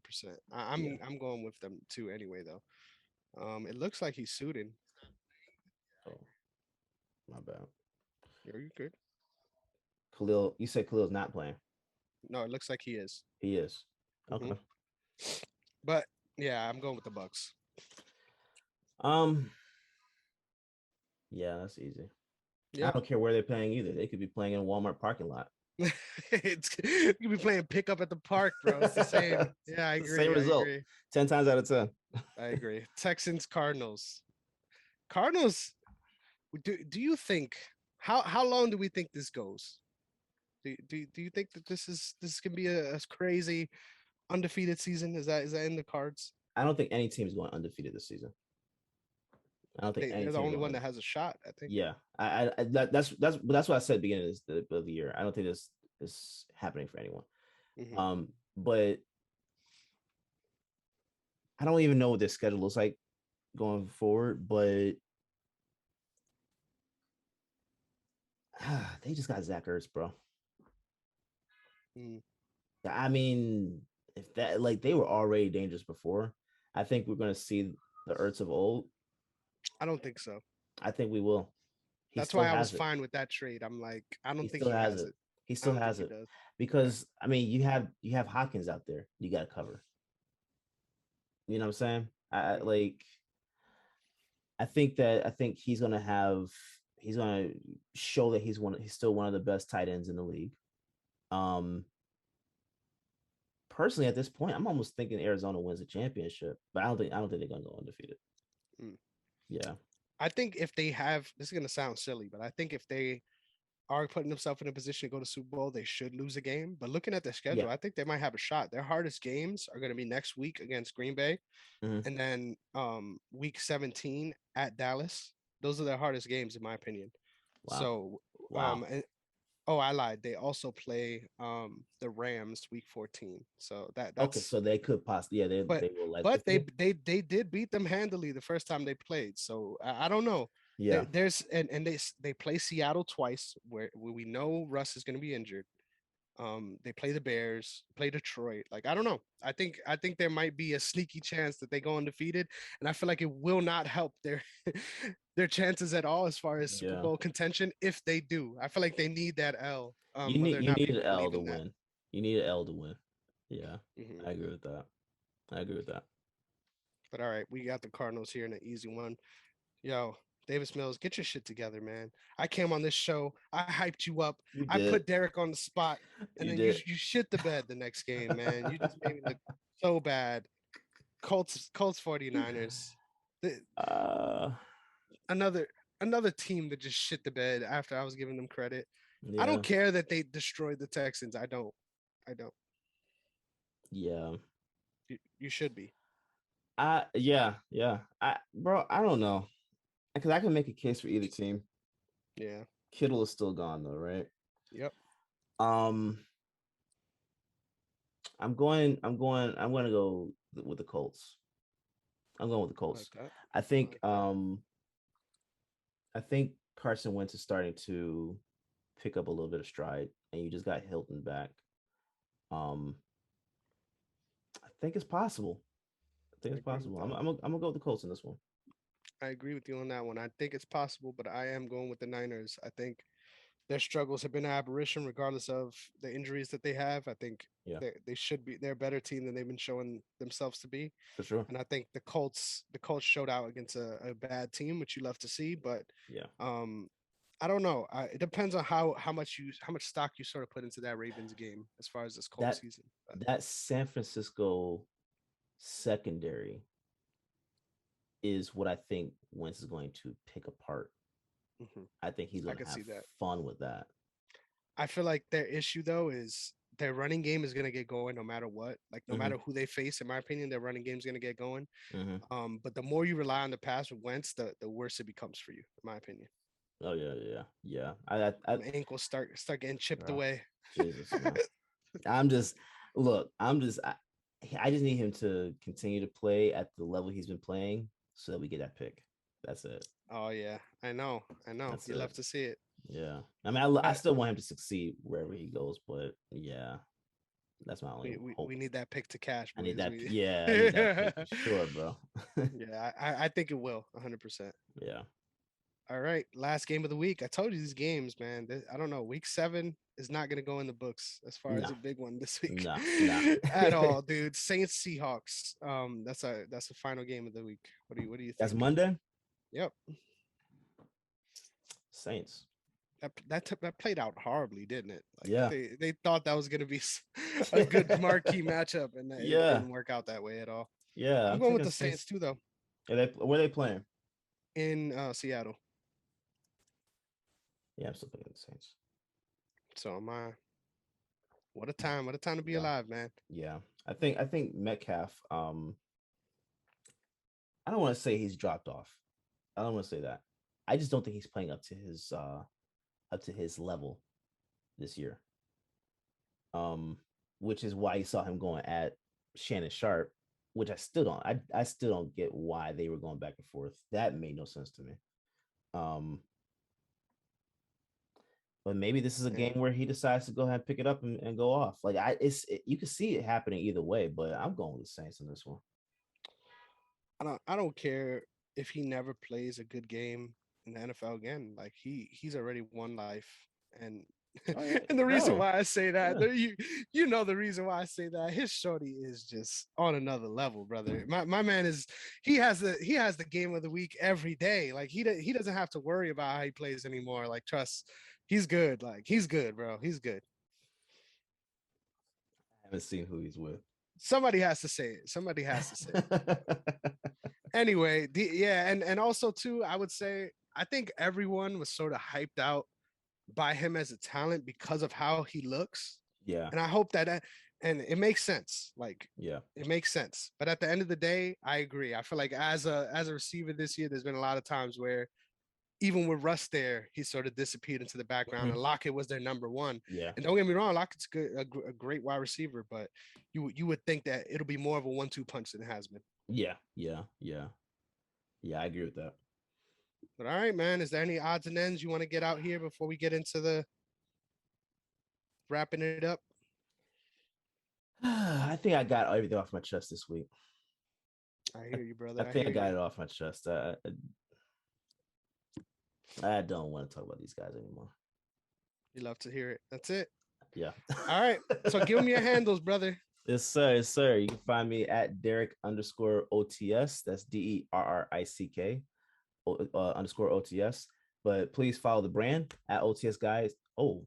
I'm going with them too anyway, though. It looks like he's suiting. Oh, my bad. Are you good? Khalil, you said Khalil's not playing. No, it looks like he is. He is. Okay. But yeah, I'm going with the Bucks. Yeah, that's easy. Yeah. I don't care where they're playing either. They could be playing in a Walmart parking lot. You could be playing pickup at the park, bro. It's the same. Yeah, I agree. Same result. 10 times out of 10. I agree. Texans, Cardinals. Cardinals. Do you think how long do we think this goes? Do you think that this can be a crazy undefeated season? Is that in the cards? I don't think any team is going undefeated this season. I don't think they're the only one that has a shot. I think. Yeah, that's what I said at the beginning of the year. I don't think this is happening for anyone. Mm-hmm. But I don't even know what their schedule looks like going forward, but they just got Zach Ertz, bro. Mm. I mean, if that like they were already dangerous before, I think we're gonna see the Ertz of old. I don't think so. I think we will. He That's still why I was has it. fine with that trade. I'm like, I He don't think still he has has it. it. He I still don't think has he it does. Yeah. because I mean you have Hopkins out there. You got to cover. You know what I'm saying? I Mm. like. I think he's gonna show that he's still one of the best tight ends in the league. Um, personally, at this point, I'm almost thinking Arizona wins the championship, but I don't think they're gonna go undefeated. Mm. Yeah, I think if they have, this is gonna sound silly, but I think if they are putting themselves in a position to go to Super Bowl, they should lose a game. But looking at their yeah. schedule, I think they might have a shot. Their hardest games are going to be next week against Green Bay, Mhm. and then week 17 at Dallas. Those are their hardest games, in my opinion. Wow, So, wow. and oh, I lied. They also play the Rams week 14. So Okay, that's so they could possibly, yeah, they but they will but likely. they did beat them handily the first time they played. So I don't know. Yeah, There's and they play Seattle twice where we know Russ is going to be injured. They play the Bears, play Detroit. Like I don't know. I think there might be a sneaky chance that they go undefeated, and I feel like it will not help their their chances at all as far as Super yeah. Bowl contention if they do. I feel like they need that L. You Whether need or you not need an people L believe to in that. win. You need an L to win. Yeah, Mhm. I agree with that. I agree with that. But all right, we got the Cardinals here in an easy one. Yo, Davis Mills, get your shit together, man. I came on this show, I hyped you up, You I did. put Derrick on the spot, and You then did. you shit the bed the next game, man. You just made me look so bad. Colts 49ers. The, Uh, another another team that just shit the bed after I was giving them credit. I yeah, don't care that they destroyed the Texans. I don't. I don't. yeah. You should be. Yeah. Bro, I don't know because I can make a case for either team. Yeah. Kittle is still gone though, right? Yep. Um, I'm going to go with the Colts. I'm going with the I like Colts. that. I I think like that. I think Carson Wentz is starting to pick up a little bit of stride, and you just got Hilton back. Um, I think it's possible. I think I it's agree with possible. I'm that. I'm gonna, I'm gonna go with the Colts in this one. I agree with you on that one. I think it's possible, but I am going with the Niners. I think their struggles have been an aberration, regardless of the injuries that they have. I think Yeah, they should be they're a better team than they've been showing themselves to be. for sure. And I think the Colts showed out against a bad team, which you love to see. But Yeah, um, I don't know. It depends on how much stock you sort of put into that Ravens game as far as this Colts that season. that San Francisco secondary is what I think Wentz is going to pick apart. Mhm. I think he's I going to could have see that. fun with that. I feel like their issue though is their running game is gonna get going no matter what. Like no Hmm. matter who they face, in my opinion, their running game is gonna get going. Hmm. But the more you rely on the pass with Wentz, the worse it becomes for you, in my opinion. Oh yeah. I Ankles start getting chipped bro, away. Jesus man. I'm just look. I just need him to continue to play at the level he's been playing, so that we get that pick. That's it. Oh yeah, I know. That's You it. love to see it. Yeah. I mean, I I, still want him to succeed wherever he goes, but yeah, that's my only we hope. need that pick to cash, I need boys. that. We Yeah, I need that pick for sure, bro. yeah, I think it will 100%. Yeah. All right, last game of the week. I told you these games, man. I don't know. Week 7 is not going to go in the books as far as No. a big one this week No. No. at all, dude. Saints Seahawks. That's a final game of the week. What do you That's think? Monday. Yep. Saints. That played out horribly, didn't it? Like Yeah. they thought that was going to be a good marquee matchup, and it Yeah. didn't work out that way at all. Yeah. I'm I'm going with taking the Saints Saints. too, though, Where they playing? in Seattle. Yeah, I'm still picking the Saints. So my what a time! What a time to be Yeah. alive, man. Yeah. I think Metcalf. I don't want to say he's dropped off. I don't want to say that. I just don't think he's playing up to his level this year. Um, which is why you saw him going at Shannon Sharp, which I still don't. I still don't get why they were going back and forth. That made no sense to me. But maybe this is a game where he decides to go ahead and pick it up and go off. Like you can see it happening either way, but I'm going with the Saints in this one. I don't care if he never plays a good game in the NFL again. Like he's already won life, and and the reason why I say that, you know the reason why I say that, his shorty is just on another level, brother. My man he has the game of the week every day. Like he doesn't have to worry about how he plays anymore. Like trust, he's good. Like he's good, bro. He's good. I haven't seen who he's with. Somebody has to say it. Somebody has to say it. Anyway, and also too, I would say I think everyone was sort of hyped out by him as a talent because of how he looks. Yeah. And I hope that and it makes sense. Like, yeah, it makes sense. But at the end of the day, I agree. I feel like as a receiver this year, there's been a lot of times where even with Russ there, he sort of disappeared into the background. And Lockett was their number one. Yeah. And don't get me wrong, Lockett's a great wide receiver, but you would think that it'll be more of a 1-2 punch than it has been. Yeah. I agree with that. But all right, man. Is there any odds and ends you want to get out here before we get into the wrapping it up? I think I got everything off my chest this week. I hear you, brother. I think I got it off my chest. I don't want to talk about these guys anymore. You love to hear it. That's it. Yeah. All right. So give me your handles, brother. Yes, sir. Yes, sir. You can find me at Derrick_OTS. That's DERRICK _ OTS. But please follow the brand at OTS guys. Oh,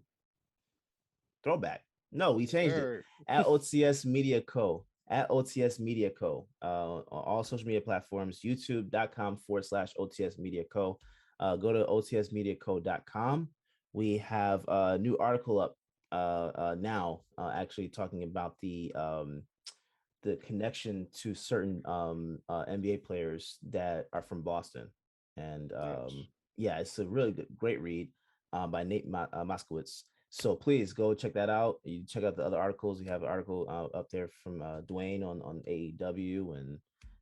throwback. No, we changed it. At OTS Media Co. At OTS Media Co. On all social media platforms, youtube.com/OTS Media Co. Go to otsmediaco.com. We have a new article up now, actually talking about the connection to certain NBA players that are from Boston. And yeah, it's a really great read by Nate Moskowitz. So please go check that out. You check out the other articles. We have an article up there from Dwayne on AEW and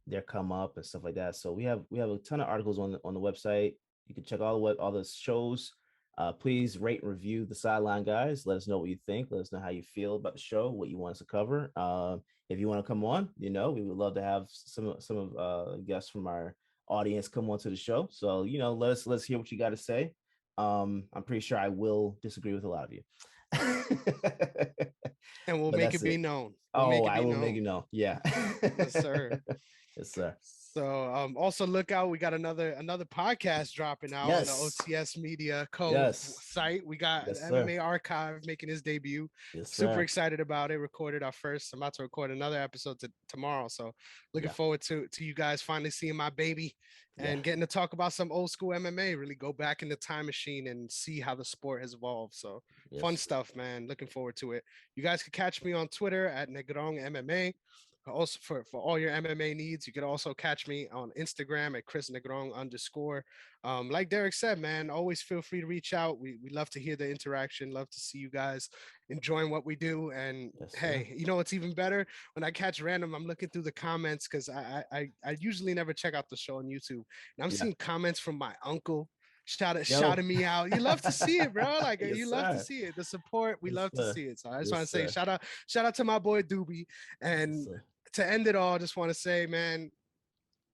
their come up and stuff like that. So we have a ton of articles on the website. You can check all the shows. Please rate and review the Sideline guys. Let us know what you think. Let us know how you feel about the show, what you want us to cover. If you want to come on, we would love to have some of guests from our audience come on to the show. So let's hear what you got to say. I'm pretty sure I will disagree with a lot of you. And we'll make it be known. I will make it known. Yeah. Yes, sir. Yes, sir. So also look out. We got another podcast dropping out on the OTS Media Co. site. We got MMA Archive making his debut. Super excited about it. Recorded our first. I'm about to record another episode tomorrow. So looking forward to you guys finally seeing my baby and getting to talk about some old school MMA. Really go back in the time machine and see how the sport has evolved. So fun stuff, man. Looking forward to it. You guys can catch me on Twitter at Negrong MMA. Also for all your MMA needs, you can also catch me on Instagram at Chris Negrong _. Like Derek said, man, always feel free to reach out. We love to hear the interaction, love to see you guys enjoying what we do. And hey, it's even better when I catch random. I'm looking through the comments because I usually never check out the show on YouTube, and I'm seeing comments from my uncle shouting me out. You love to see it, bro. Like you love to see it. The support, we love to see it. So I just want to say shout out to my boy Doobie. And to end it all, just want to say, man,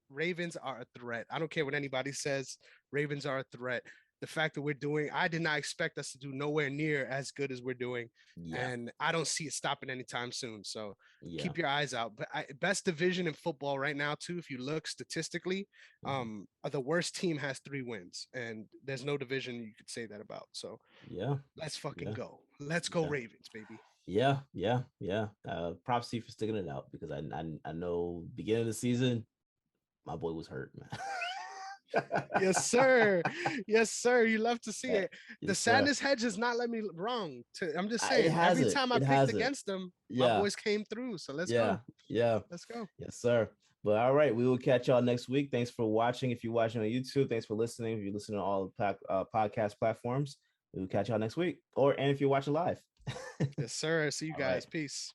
Ravens are a threat. I don't care what anybody says. Ravens are a threat. The fact that I did not expect us to do nowhere near as good as we're doing. And I don't see it stopping anytime soon. So keep your eyes out. But best division in football right now, too, if you look statistically, the worst team has 3 wins. And there's no division you could say that about. So let's fucking go. Let's go Ravens, baby. Yeah. Props to you for sticking it out, because I know beginning of the season, my boy was hurt, man. Yes, sir. Yes, sir. You love to see it. The sadness hedge has not let me wrong. I'm just saying, every time I picked against them, my boys came through. So let's go. Yeah. Let's go. Yes, sir. But all right, we will catch y'all next week. Thanks for watching. If you're watching on YouTube, thanks for listening. If you're listening on all the podcast platforms, we will catch y'all next week. And if you're watching live. Yes, sir. See you guys. Peace.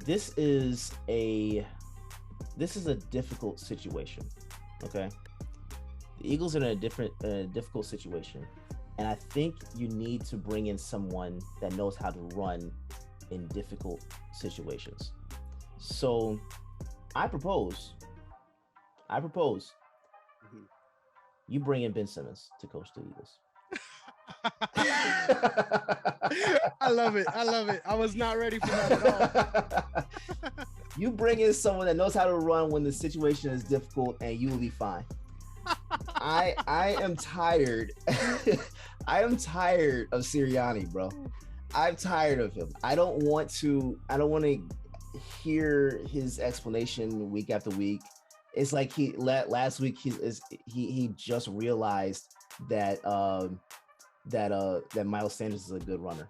this is a difficult situation. Okay, the Eagles are in a difficult situation, and I think you need to bring in someone that knows how to run in difficult situations. So, I propose Mhm. you bring in Ben Simmons to coach the Eagles. I love it. I love it. I was not ready for that at all. You bring in someone that knows how to run when the situation is difficult, and you will be fine. I am tired. I am tired of Sirianni, bro. I'm tired of him. I don't want to hear his explanation week after week. It's like last week he just realized that that Miles Sanders is a good runner.